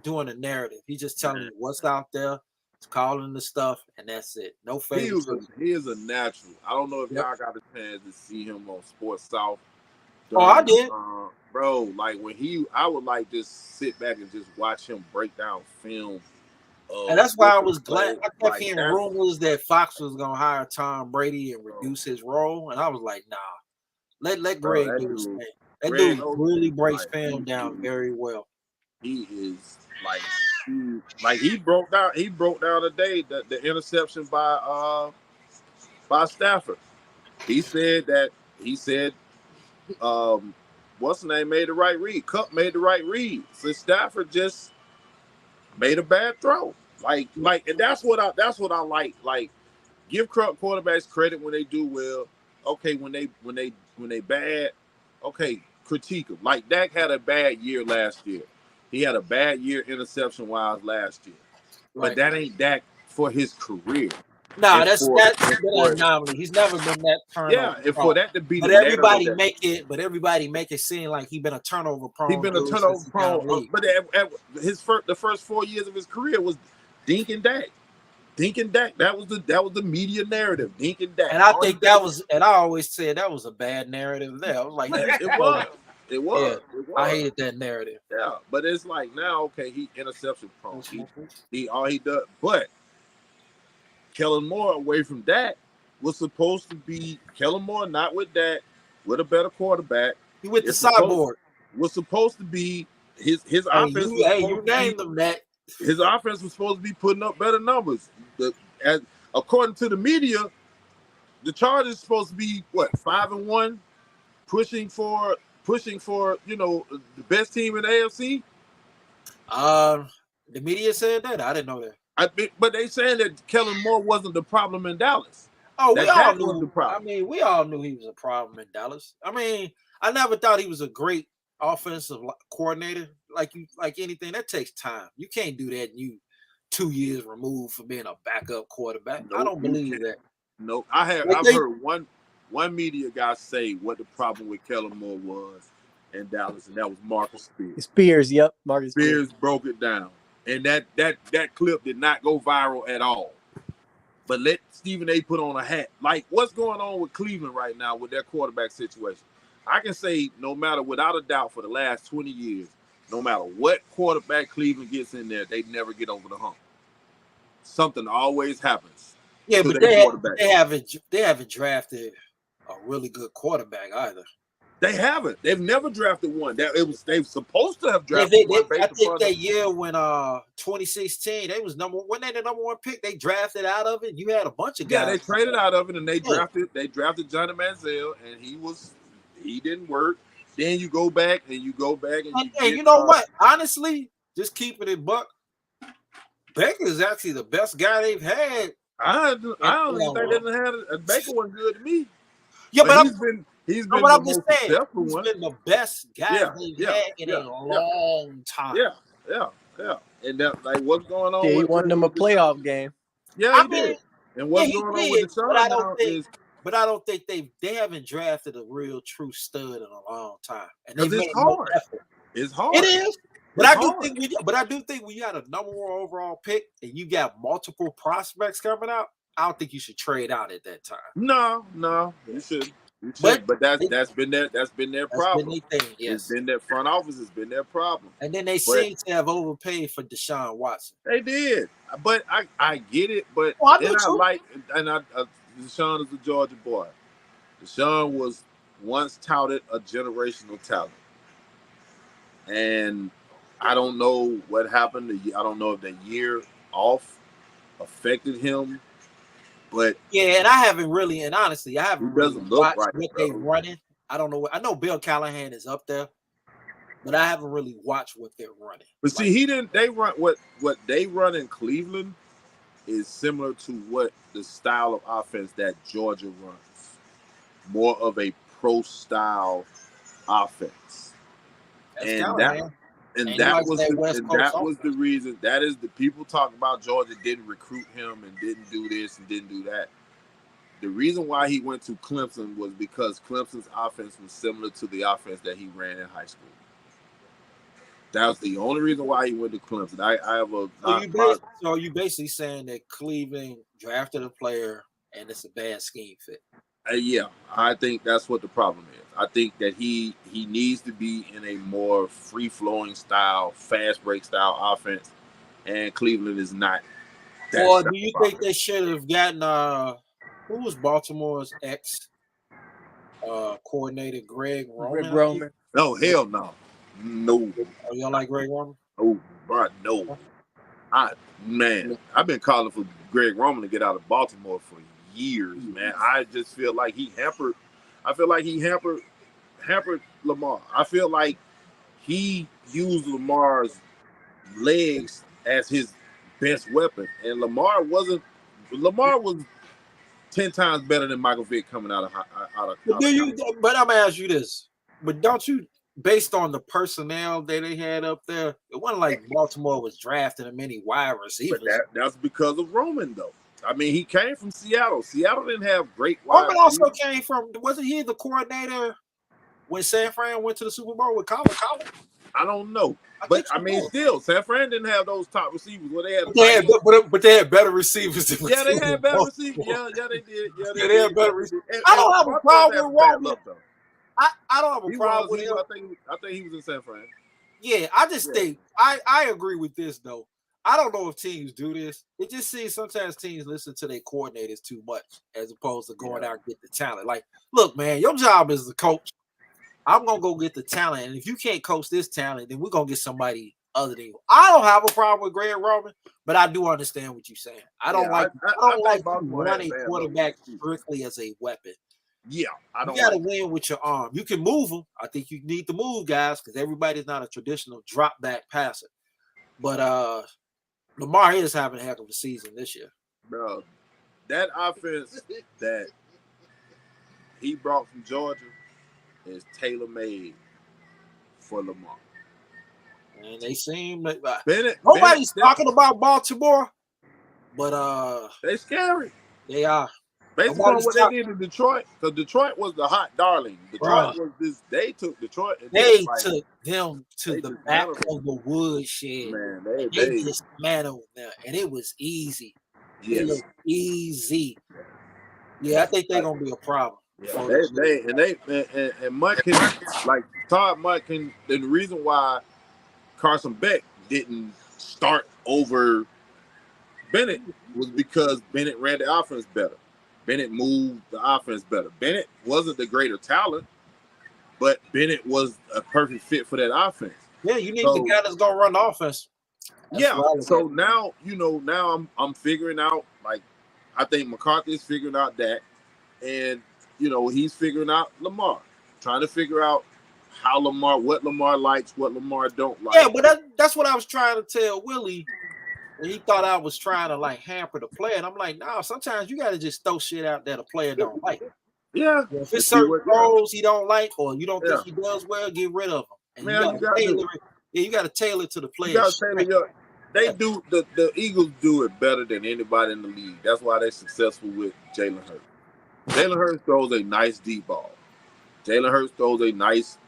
doing a narrative. He's just telling you what's out there. He's calling the stuff, and that's it. No favoritism. He is a natural. I don't know if y'all got a chance to see him on Sports South. I did. Bro, like I would like just sit back and just watch him break down film. And that's why I was glad. I kept hearing rumors that Fox was gonna hire Tom Brady and reduce his role, and I was like, nah, let Greg do his thing. That dude really breaks film down very well. He is he broke down today the interception by Stafford. He said what's the name made the right read. Cup made the right read. So Stafford just made a bad throw. And that's what I like. Like, give quarterbacks credit when they do well. Okay, when they bad, okay, critique them. Like Dak had a bad year last year. He had a bad year interception wise last year. Right. But that ain't Dak for his career. No, that's an anomaly. He's never been that turnover. Yeah, and for that to be everybody make it seem like he's been a turnover prone. He's been a turnover prone. But the first 4 years of his career was Dink and Dak. That was the media narrative. Dink and Dak. And I think I always said that was a bad narrative there. I was like, It was. Yeah, It was. I hated that narrative. Yeah, but it's like now, okay, he interception prone. He all he does, but Kellen Moore away from Dak was supposed to be Kellen Moore, not with Dak, with a better quarterback. He with the sideboard. Was supposed to be his offense. You named them that. His offense was supposed to be putting up better numbers. According to the media, the Chargers supposed to be what 5-1, pushing for the best team in the AFC. The media said that. I didn't know that. But they saying that Kellen Moore wasn't the problem in Dallas. Oh, we all was the knew. problem. I mean, we all knew he was a problem in Dallas. I mean, I never thought he was a great offensive coordinator. Like anything, that takes time. You can't do that. You 2 years removed from being a backup quarterback. Nope, I don't believe that. No, I've heard one media guy say what the problem with Kellen Moore was in Dallas, and that was Marcus Spears. Yep, Marcus Spears broke it down, and that clip did not go viral at all. But let Stephen A. put on a hat. Like, what's going on with Cleveland right now with their quarterback situation? I can say, without a doubt, for the last 20 years, no matter what quarterback Cleveland gets in there, they never get over the hump. Something always happes. Yeah, but they haven't drafted a really good quarterback either. They haven't. They've never drafted one. They've supposed to have drafted one. I think that year when 2016 wasn't they the number one pick? They drafted out of it. You had a bunch of guys. Yeah, they traded out of it and they drafted Johnny Manziel, and he didn't work. Then you go back and you know what? Honestly, just keeping it buck, Baker is actually the best guy they've had. I don't think they didn't have it. Baker wasn't good to me. Yeah, but he's been what I'm the just most saying. successful He's one. been the best guy they've had in a long time. Yeah. And that, like, what's going on? He won them a playoff game. Yeah, he did. And what's going on with Deshaun now is. But I don't think they haven't drafted a real true stud in a long time. And it's hard. It's hard. It is. But I do think when you got a number one overall pick and you got multiple prospects coming out, I don't think you should trade out at that time. No, you should. But that's been their problem. It's been their front office. It's been their problem. And then they seem to have overpaid for Deshaun Watson. They did, but I get it. But Deshaun is a Georgia boy. Deshaun was once touted a generational talent, and I don't know what happened. I don't know if the year off affected him. But yeah, and I haven't really, and honestly, I haven't really watched what they're running. I don't know. I know Bill Callahan is up there, but I haven't really watched what they're running. But see, they run what they run in Cleveland is similar to what the style of offense that Georgia runs. More of a pro style offense. That was the reason. That is the people talk about Georgia didn't recruit him and didn't do this and didn't do that. The reason why he went to Clemson was because Clemson's offense was similar to the offense that he ran in high school. That was the only reason why he went to Clemson. So are you basically saying that Cleveland drafted a player and it's a bad scheme fit? Yeah, I think that's what the problem is. I think that he needs to be in a more free-flowing style, fast break style offense, and Cleveland is not. Or do you think they should have gotten who was Baltimore's ex coordinator, Greg Roman? No, hell no. No. Oh, you don't like Greg Roman? Oh, bro, no. I've been calling for Greg Roman to get out of Baltimore for years, man. I just feel like he hampered Lamar. I feel like he used Lamar's legs as his best weapon, and Lamar was 10 times better than Michael Vick coming out of. But I'm gonna ask you this. But don't you, based on the personnel that they had up there, it wasn't like Baltimore was drafting many wide receivers. But that's because of Roman, though. I mean, he came from Seattle. Seattle didn't have great wide Roman also came from, wasn't he the coordinator when San Fran went to the Super Bowl with Colin? I don't know. But I mean, still, San Fran didn't have those top receivers. Well, they had, but they had better receivers. They had better receivers. Yeah, they did. Yeah, they had better receivers. I don't have a problem with Roman. I don't have a He problem was. with him. I think he was in San Fran. Yeah, I just think I agree with this though. I don't know if teams do this. It just seems sometimes teams listen to their coordinators too much as opposed to going out and get the talent. Like, look, man, your job is the coach. I'm gonna go get the talent, and if you can't coach this talent, then we're gonna get somebody other than you. I don't have a problem with Greg Roman, but I do understand what you're saying. I don't like running quarterback strictly as a weapon. Yeah, I don't. You gotta win with your arm. You can move them. I think you need to move guys because everybody's not a traditional drop back passer. But Lamar is having a heck of a season this year. Bro, that offense that he brought from Georgia is tailor-made for Lamar. And they seem like nobody's talking about Baltimore, but they scary. They are. Based on what they did in Detroit, because Detroit was the hot darling. Detroit was this. They took Detroit. And they took them to the back of the woodshed. Man, they dismantled them, and it was easy. Yes. It was easy. Yeah, I think they're gonna be a problem. Yeah, and Mutt can like Todd Mutt can. The reason why Carson Beck didn't start over Bennett was because Bennett ran the offense better. Bennett moved the offense better. Bennett wasn't the greater talent, but Bennett was a perfect fit for that offense. Yeah, you need the guy that's gonna run the offense. So now I'm figuring out, like, I think McCarthy's figuring out that, and he's figuring out Lamar, trying to figure out what Lamar likes, what Lamar don't like. Yeah, but that's what I was trying to tell Willie. And he thought I was trying to like hamper the player, and I'm like, no. Sometimes you got to just throw shit out that a player don't like. Yeah. If it's certain roles he don't like, or you don't think he does well, get rid of him. And you got to tailor it to the player. The Eagles do it better than anybody in the league. That's why they're successful with Jalen Hurts. Jalen Hurts throws a nice deep ball. Jalen Hurts throws a nice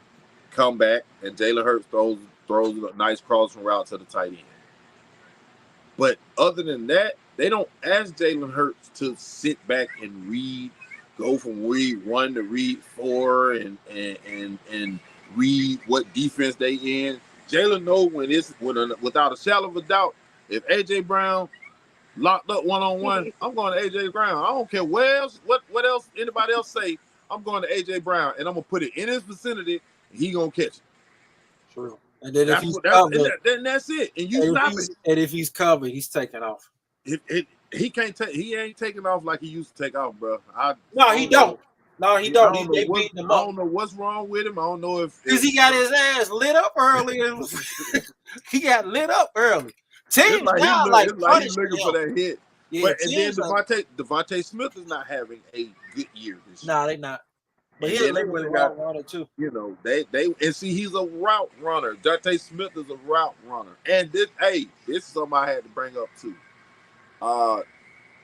comeback, and Jalen Hurts throws a nice crossing route to the tight end. But other than that, they don't ask Jalen Hurts to sit back and go from read 1 to read 4 and read what defense they in. Jalen knows without a shadow of a doubt, if AJ Brown locked up 1-on-1, I'm going to AJ Brown. I don't care what else anybody else say. I'm going to AJ Brown, and I'm gonna put it in his vicinity. And he gonna catch it. True. And then if he's covered, then that's it. And you stop it. And if he's covered, he's taking off. He can't take. He ain't taking off like he used to take off, bro. He don't. No, he don't. They beating him up. I don't know what's wrong with him. I don't know if he got his ass lit up early. He got lit up early. Teams now like he's looking for that hit. Yeah, and then Devontae Smith is not having a good year this year. No, they not. But he's a route runner too. They and see he's a route runner. Devontae Smith is a route runner. And this is something I had to bring up too.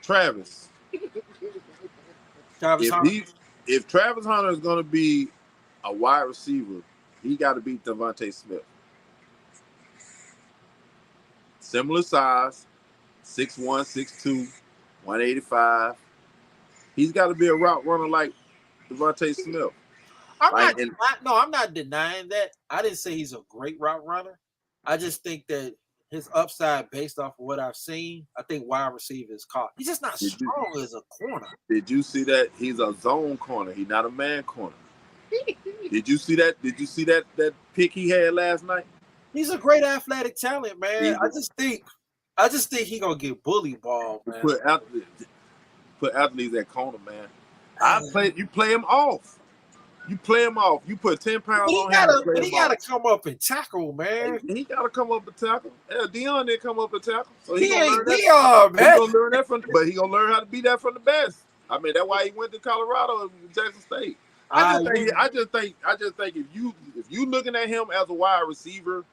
Travis. If Travis Hunter is going to be a wide receiver, he got to beat Devontae Smith. Similar size, 6'1", 6'2", 185. He's got to be a route runner like Devontae Smith. I'm not denying that. I didn't say he's a great route runner. I just think that his upside, based off of what I've seen, I think wide receiver is caught. He's just not strong as a corner. Did you see that? He's a zone corner. He's not a man corner. Did you see that? Did you see that pick he had last night? He's a great athletic talent, man. I just think he's gonna get bully ball, man. Put athletes at corner, man. You play him off. You play him off. You put 10 pounds on him. But he gotta come up and tackle, man. He gotta come up and tackle. Dion didn't come up and tackle. So he ain't Dion, man. He's gonna learn that but he gonna learn how to be that from the best. I mean, that's why he went to Colorado and Jackson State. I just think if you looking at him as a wide receiver,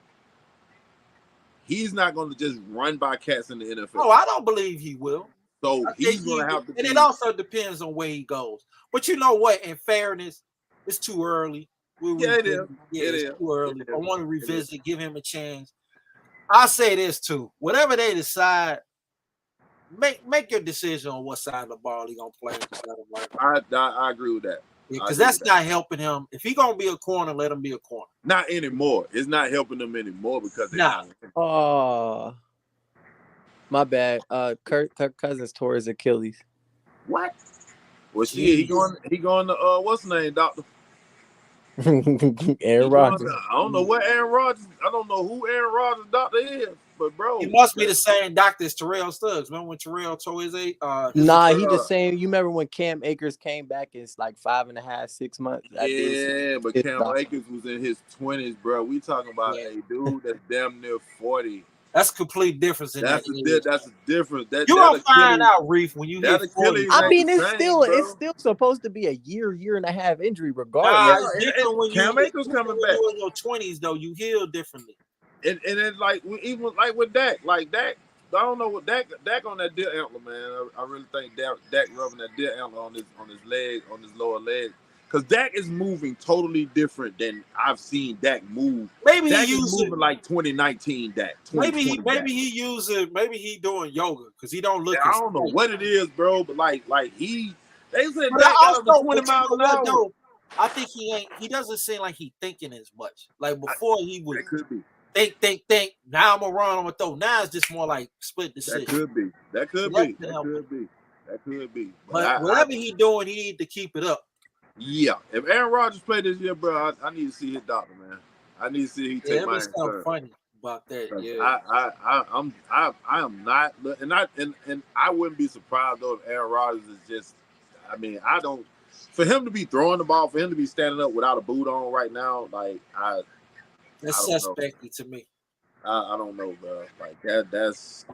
he's not going to just run by cats in the NFL. Oh, I don't believe he will. So he's going to have to. And it also depends on where he goes. But you know what? In fairness, it's too early. It is. It's too early. I want to revisit, give him a chance. I'll say this too. Whatever they decide, make your decision on what side of the ball he's gonna play. I agree with that. because that's not helping him. If he gonna be a corner, let him be a corner. Not anymore. It's not helping them anymore because they're not. Oh, my bad. Kirk Cousins tore his Achilles. What? Well, he going to what's the name, doctor? Aaron Rodgers. I don't know what Aaron Rodgers. I don't know who Aaron Rodgers' doctor is, but bro, he must be the same doctor as Terrell Suggs. Remember when Terrell tore his Nah, he the same. You remember when Cam Akers came back? It's like 5.5, 6 months. Yeah, but Cam Akers was in his 20s, bro. We talking about a dude that's damn near 40. That's a complete difference. That's a difference. You're gonna find out, Reef, when you hit 40. I mean, it's still supposed to be a year and a half injury, regardless. When Cam Akers coming back. When you're in your 20s, though, you heal differently. And then like even like with Dak, I don't know what Dak on that deer antler, man. I really think Dak rubbing that deer antler on his leg, on his lower leg. Because Dak is moving totally different than I've seen Dak move. Maybe Dak he is moving like 2019 Dak. Maybe he doing yoga because he don't look. Yeah, I don't know what it is, bro, but like they said but Dak also, got 20 miles an hour. Though, I think he doesn't seem like he thinking as much. Like before he would. That could be. Think. Now I'm gonna run, I'm gonna throw. Now it's just more like split decision. That could be. But whatever he doing, he need to keep it up. Yeah, if Aaron Rodgers play this year, bro, I need to see his doctor, man. I need to see he take my something funny about that. Yeah, I am not, and I wouldn't be surprised though if Aaron Rodgers is just. I mean, I don't. For him to be throwing the ball, for him to be standing up without a boot on right now, like that's suspecty to me. I don't know, bro. Like that's.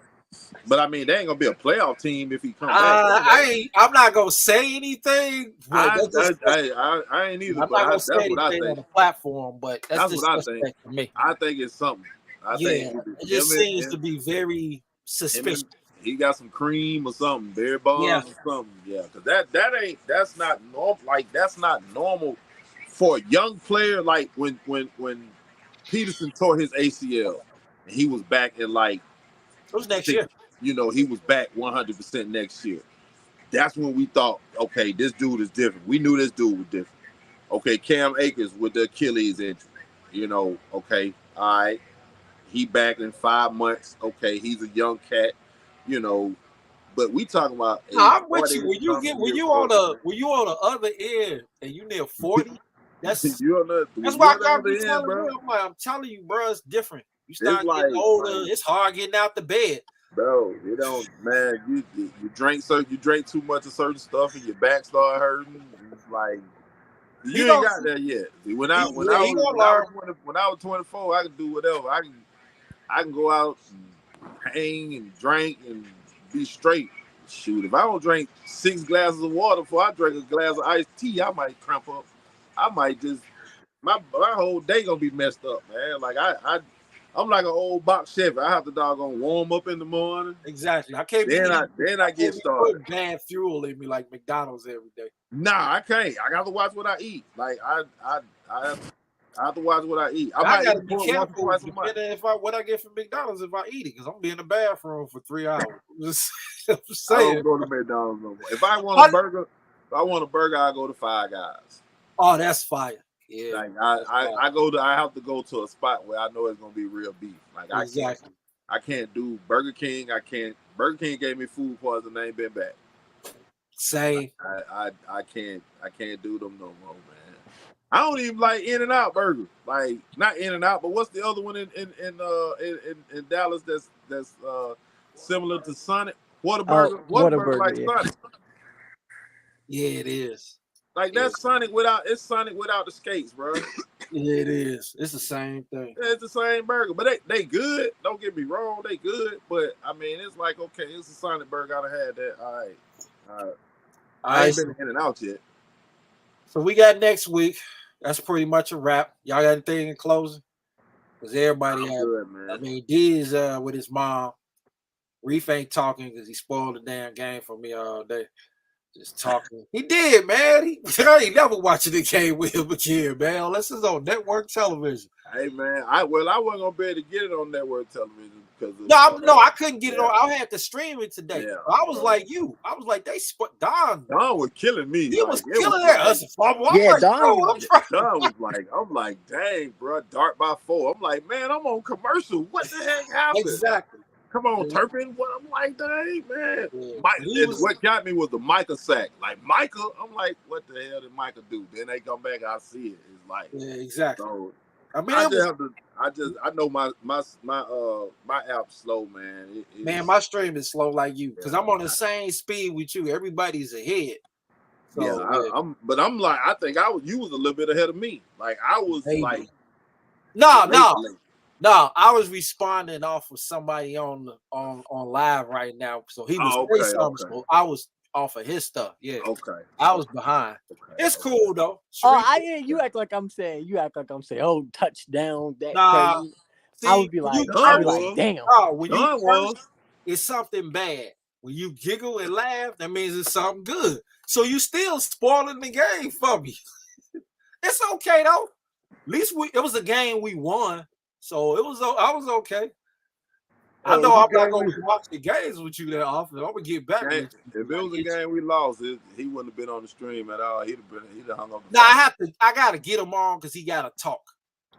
But I mean, they ain't gonna be a playoff team if he comes back. I'm not gonna say anything. I ain't either. I'm not gonna say anything on the platform, but that's just what I think. To me. I think it's something. I think it just seems to be very suspicious. He got some cream or something, berry bombs or something. Yeah, because that's not normal. Like that's not normal for a young player. Like when Peterson tore his ACL and he was back in like. It was next year. You know, he was back 100% next year. That's when we thought, okay, this dude is different. We knew this dude was different. Okay, Cam Akers with the Achilles injury. You know, okay, all right. He back in 5 months. Okay, he's a young cat. You know, but we talking about. I'm with you. When you on the other end and you near 40, that's why I gotta be telling you. I'm telling you, bro, it's different. You start getting older, it's hard getting out the bed. Bro, you don't, man. You drink too much of certain stuff, and your back start hurting. It's like you ain't got that yet. When I was 24, I could do whatever. I can go out and hang and drink and be straight. Shoot, if I don't drink 6 glasses of water before I drink a glass of iced tea, I might cramp up. I might just my whole day gonna be messed up, man. Like I'm like an old box chef. I have to doggone warm up in the morning. Exactly. I can't. Then I get started. Put bad fuel in me like McDonald's every day. Nah, I can't. I got to watch what I eat. Like I have to watch what I eat. I might gotta be careful what I get from McDonald's if I eat it, because I'm gonna be in the bathroom for 3 hours. Just saying. I don't go to McDonald's no more. If I want a burger, I go to Five Guys. Oh, that's fire. Yeah, like I have to go to a spot where I know it's gonna be real beef. Like I can't do Burger King. Burger King gave me food poisoning. I ain't been back. Same. I can't do them no more, man. I don't even like In-N-Out burger. Like not In-N-Out, but what's the other one in Dallas that's similar to Sonic? Whataburger. Whataburger like Sonic. Yeah, it is. Like that's Sonic without the skates, bro. Yeah, it is. It's the same thing. Yeah, it's the same burger, but they good. Don't get me wrong, they good. But I mean, it's like okay, it's a Sonic burger. I'd have had that. All right. I ain't been in and out yet. So we got next week. That's pretty much a wrap. Y'all got anything in closing? Because everybody good, man. I mean, D is with his mom. Reef ain't talking because he spoiled the damn game for me all day. Just talking. He did, man. I ain't never watching the game with him again, man. Unless it's on network television. Hey man, I wasn't gonna be able to get it on network television because I couldn't get it on. I had to stream it today. Yeah, I was like you. I was like, they Don was killing me. He was killing us. Yeah, Don was like, I'm like, dang, bro, Dart by 4. I'm like, man, I'm on commercial. What the heck happened? Exactly. Come on, Turpin. What I'm like, dang, man. Yeah. What got me was the Micah sack. Like Micah, I'm like, what the hell did Micah do? Then they come back, I see it. It's like, exactly. So, I mean, I know my app's slow, man. Man, my stream is slow like you because I'm on the same speed with you. Everybody's ahead. So, but I'm like, I think you was a little bit ahead of me. Like I was like, no, I was responding off of somebody on live right now. So he was saying something. So I was off of his stuff. Yeah. Okay. I was behind. It's cool though. You act like I'm saying, oh, touchdown. Nah. See, I would be like, damn. When you curse, it's something bad. When you giggle and laugh, that means it's something good. So you still spoiling the game for me. It's okay though. At least it was a game we won. So I was okay. I know I'm not gonna watch the games with you that often. I'm gonna get back. If it was a game we lost, he wouldn't have been on the stream at all. He'd have hung up. I gotta get him on because he gotta talk.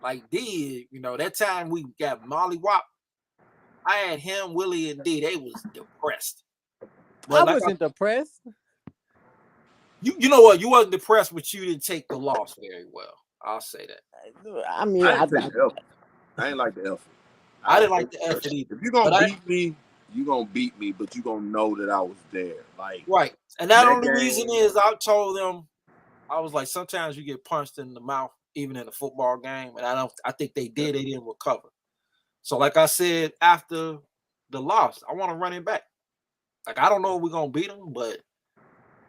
Like that time we got Molly Wop. I had him, Willie, and D. They was depressed. But I wasn't depressed. You know what? You wasn't depressed, but you didn't take the loss very well. I'll say that. I mean, I ain't like the effort. I didn't like the effort either. If you're gonna beat me, you're gonna beat me, but you're gonna know that I was there. Like right. And that only reason is I told them, I was like, sometimes you get punched in the mouth, even in a football game. And I think they didn't recover. So like I said, after the loss, I want to run it back. Like I don't know if we're gonna beat them, but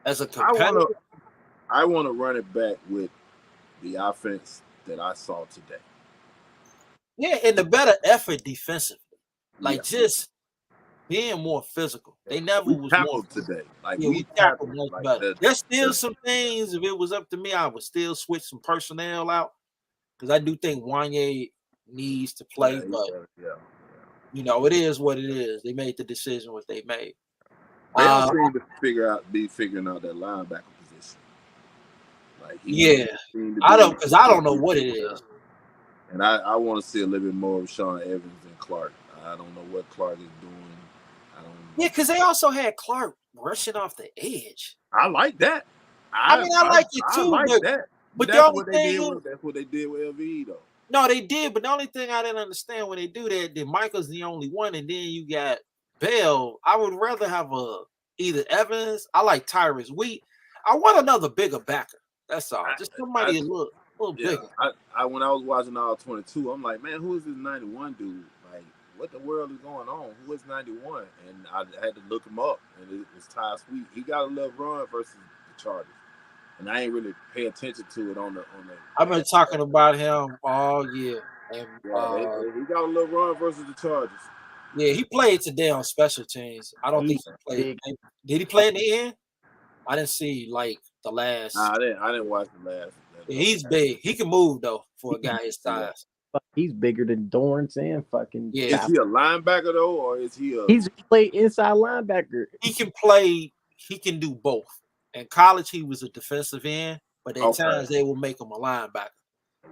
as a competitor, I want to run it back with the offense that I saw today. Yeah, and the better effort defensively. Like just being more physical. They never was more today. Like we tackled much better. There's still some things. If it was up to me, I would still switch some personnel out because I do think Wanye needs to play. But it is what it is. They made the decision what they made. They don't seem to be figuring out that linebacker position. Like I don't know what it is. And I want to see a little bit more of Sean Evans than Clark. I don't know what Clark is doing. Yeah, because they also had Clark rushing off the edge. I like that. I like it too. I like that. But that's what they did with LVE though. No, they did. But the only thing I didn't understand when they do that Michael's the only one, and then you got Bell. I would rather have either Evans. I like Tyrus Wheat. I want another bigger backer. That's all. Just somebody a little bigger. When I was watching all 22, I'm like, man, who is this 91 dude? Like, what the world is going on? Who is 91? And I had to look him up, and it was Ty Sweet. He got a little run versus the Chargers, and I ain't really pay attention to it on the. I've been talking about him all year, and he got a little run versus the Chargers. Yeah, he played today on special teams. I don't think he played. Did he play in the end? I didn't see like the last. Nah, I didn't watch the last. Yeah, he's big. He can move though for a guy his size. He's bigger than Dorrance and fucking. Yeah. Is he a linebacker though, or is he He's played inside linebacker. He can play. He can do both. In college, he was a defensive end, but at times they will make him a linebacker.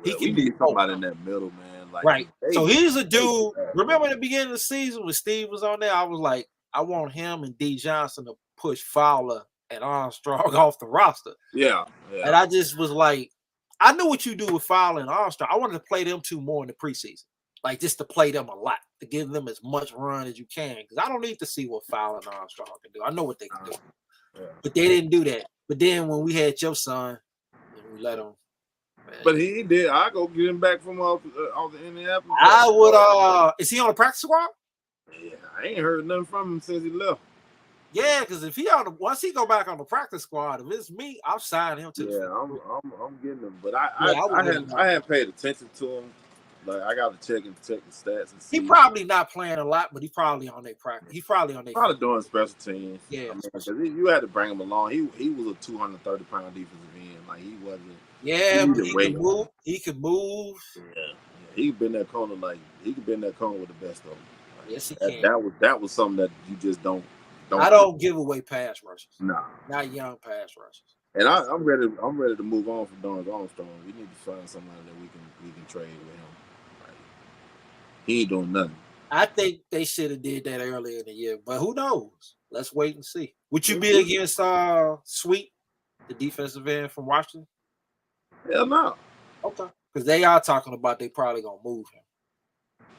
He can be somebody in that middle, man. Like, right. So he's a dude. Remember in the beginning of the season when Steve was on there, I was like, I want him and D Johnson to push Fowler and Armstrong off the roster. Yeah. And I just was like, I knew what you do with Fowler and Armstrong. I wanted to play them two more in the preseason, like just to play them a lot, to give them as much run as you can. Because I don't need to see what Fowler and Armstrong can do. I know what they can do. Yeah. But they didn't do that. But then when we had your son, we let him. Man. But he did. I go get him back from off the Indianapolis. I would. Is he on the practice squad? Yeah, I ain't heard nothing from him since he left. Yeah, because if once he go back on the practice squad, if it's me, I'll sign him too. Yeah, I'm getting him. But I hadn't paid attention to him Like I got to check the stats and see. He probably not playing a lot, but he probably on their practice. He's probably on their. Probably doing special teams. Yeah, I mean, because you had to bring him along. He was a 230-pound defensive end. Like he wasn't. Yeah, but he can move. He can move. Yeah. He could bend that corner with the best of them. Like, yes, he can. That was something that you just don't. I don't give away pass rushes. No, not young pass rushes. And I'm ready to move on from Dorrance Armstrong. We need to find somebody that we can trade with him. Like, he ain't doing nothing. I think they should have did that earlier in the year, but who knows? Let's wait and see. Would you be against Sweet, the defensive end from Washington? Hell no. Okay, because they are talking about they probably gonna move him.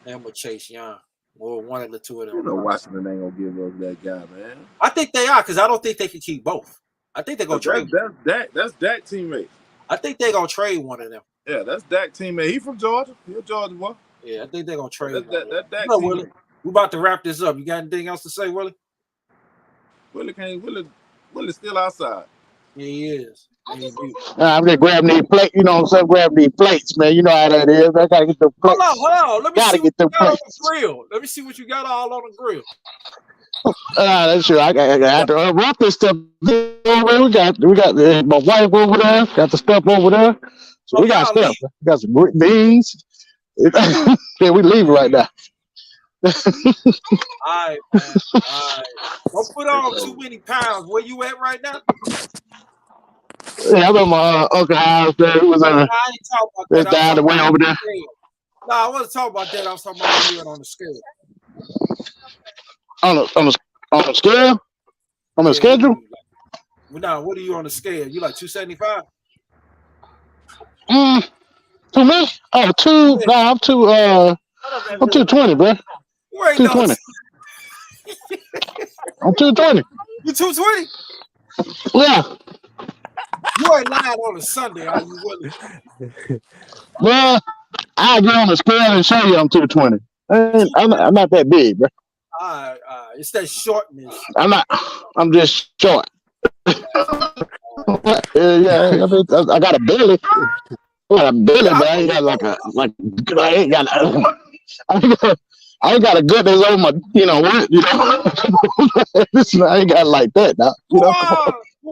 Him or Chase Young, or one of the two of them. You know Washington ain't gonna give up that guy, man. I think they are, because I don't think they can keep both. I think they're gonna trade. That's Dak teammate. I think they're gonna trade one of them. Yeah, that's Dak teammate. He from Georgia. He a Georgia boy. Yeah, I think they're gonna trade. That Dak teammate. Willie. We're about to wrap this up. You got anything else to say, Willie? Willie's still outside. Yeah, he is. I'm just grabbing these plates, you know what I'm saying? Grabbing these plates, man. You know how that is. I gotta get the plates. Hold on. Let me gotta see get the plates. On the grill. Let me see what you got all on the grill. That's true. I got to wrap this stuff. We got my wife over there. Got the stuff over there. So we got stuff. We got some beans. Yeah, we leave right now. All right, man. All right. Don't put on too many pounds. Where you at right now? Yeah, I'm at my uncle's house. There. It was I ain't talking about that. down the way over there. No, I wasn't talking about that. I was talking about you on the scale. On the scale? On the schedule? No, what are you on the scale? You like 275? To me? Oh, two. No, I'm 220, bro. You ain't 220. I'm 220. You 220? Yeah. You ain't lying on a Sunday, are you, Willie? Well, I'll get on the scale and show you I'm 220. I'm not that big, bro. All right. It's that shortness. I'm just short. Yeah, I got a belly. I got a belly, but I ain't got I ain't got a good that's on my, Listen, I ain't got it like that now. Who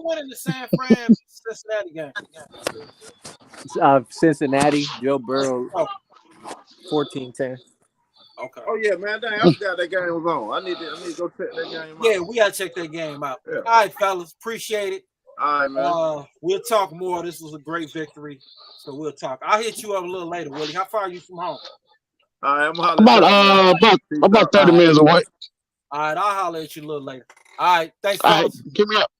went in the San Fran Cincinnati game? Cincinnati, Joe Burrow, 14-10. Okay. Oh yeah, man. Dang, I forgot that game was on. I need to go check that game out. Yeah, we gotta check that game out. Yeah. All right, fellas. Appreciate it. All right, man. We'll talk more. This was a great victory. So we'll talk. I'll hit you up a little later, Willie. How far are you from home? All right, I'm hollering. About 30 minutes away. All right, I'll holler at you a little later. All right, thanks, All fellas. right, give me up.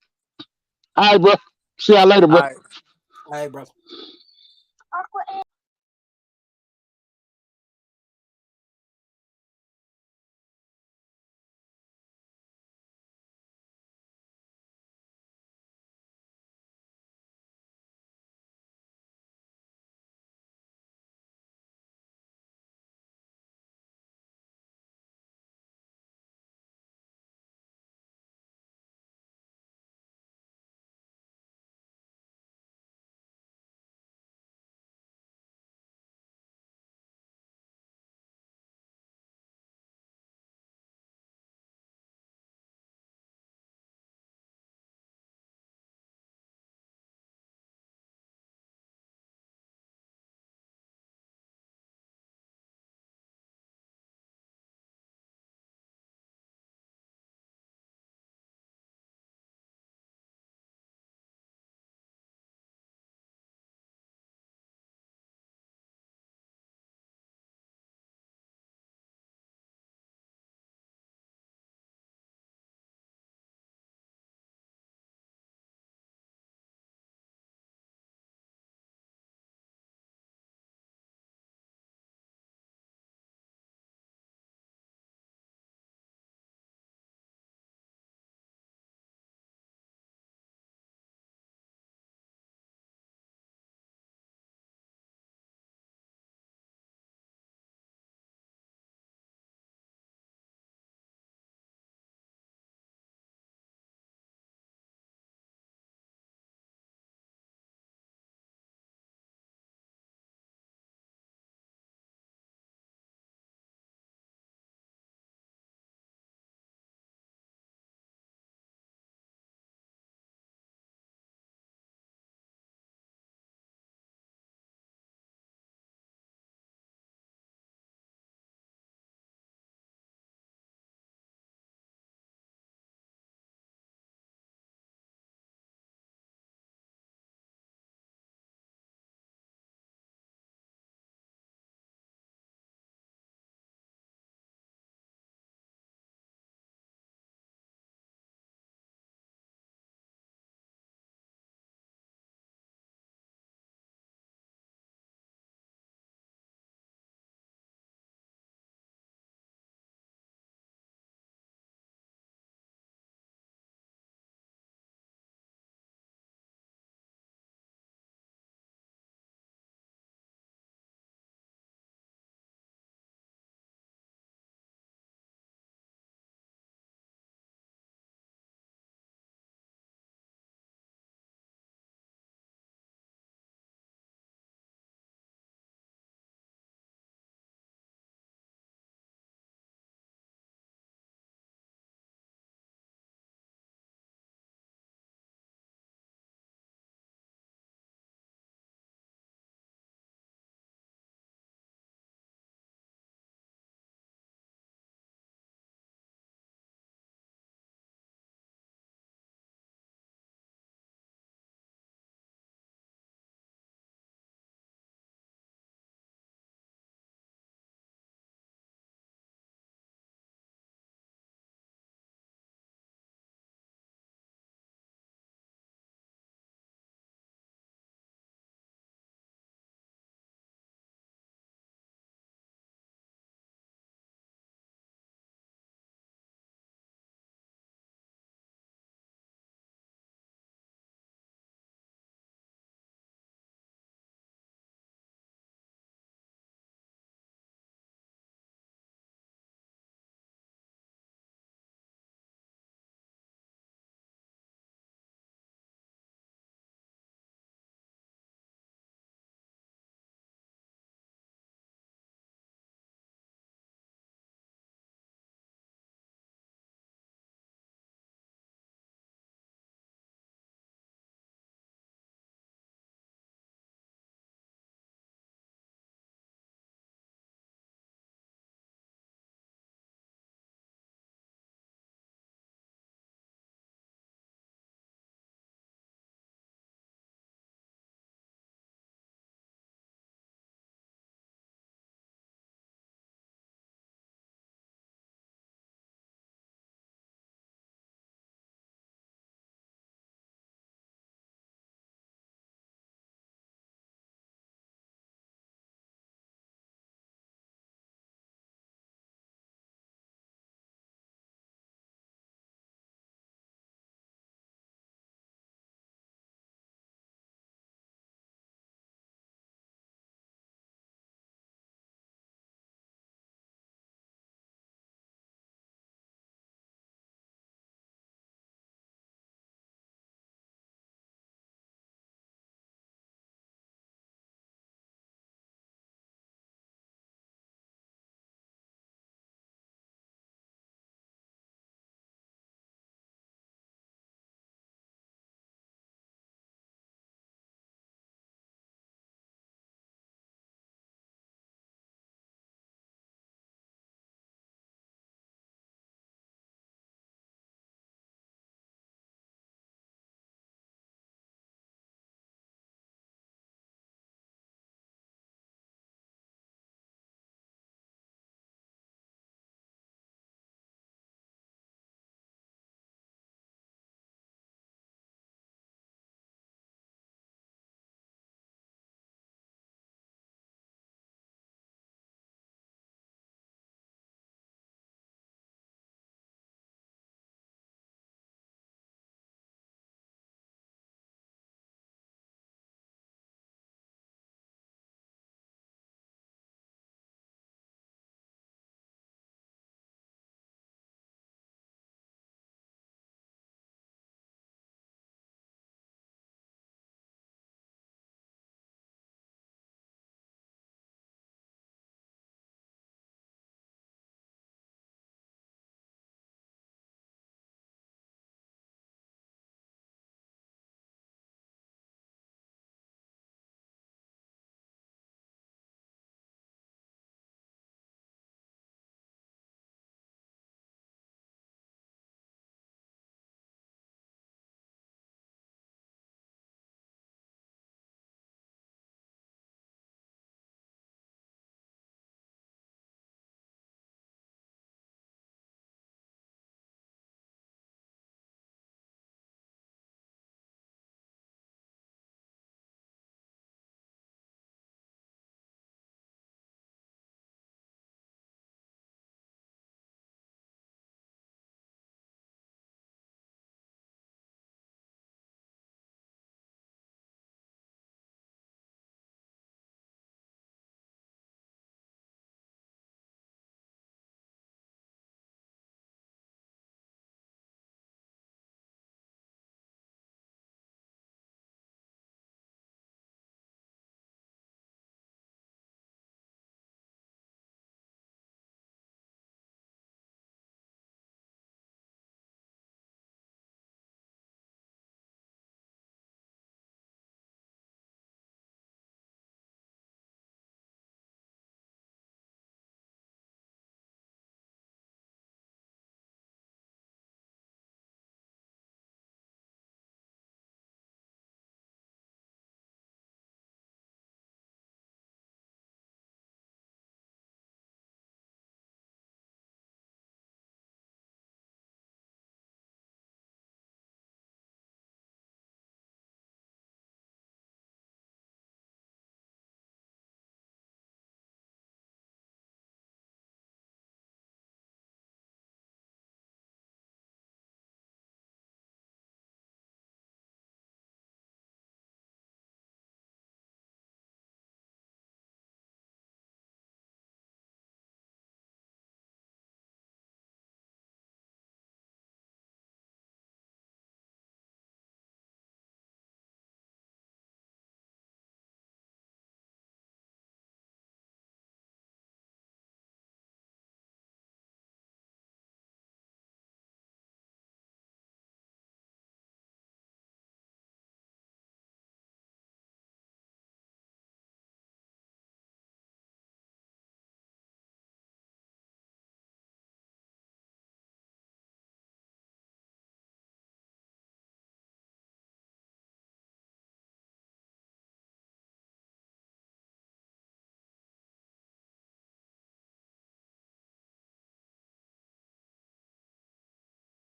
All right, bro. See y'all later, bro. All right, bro.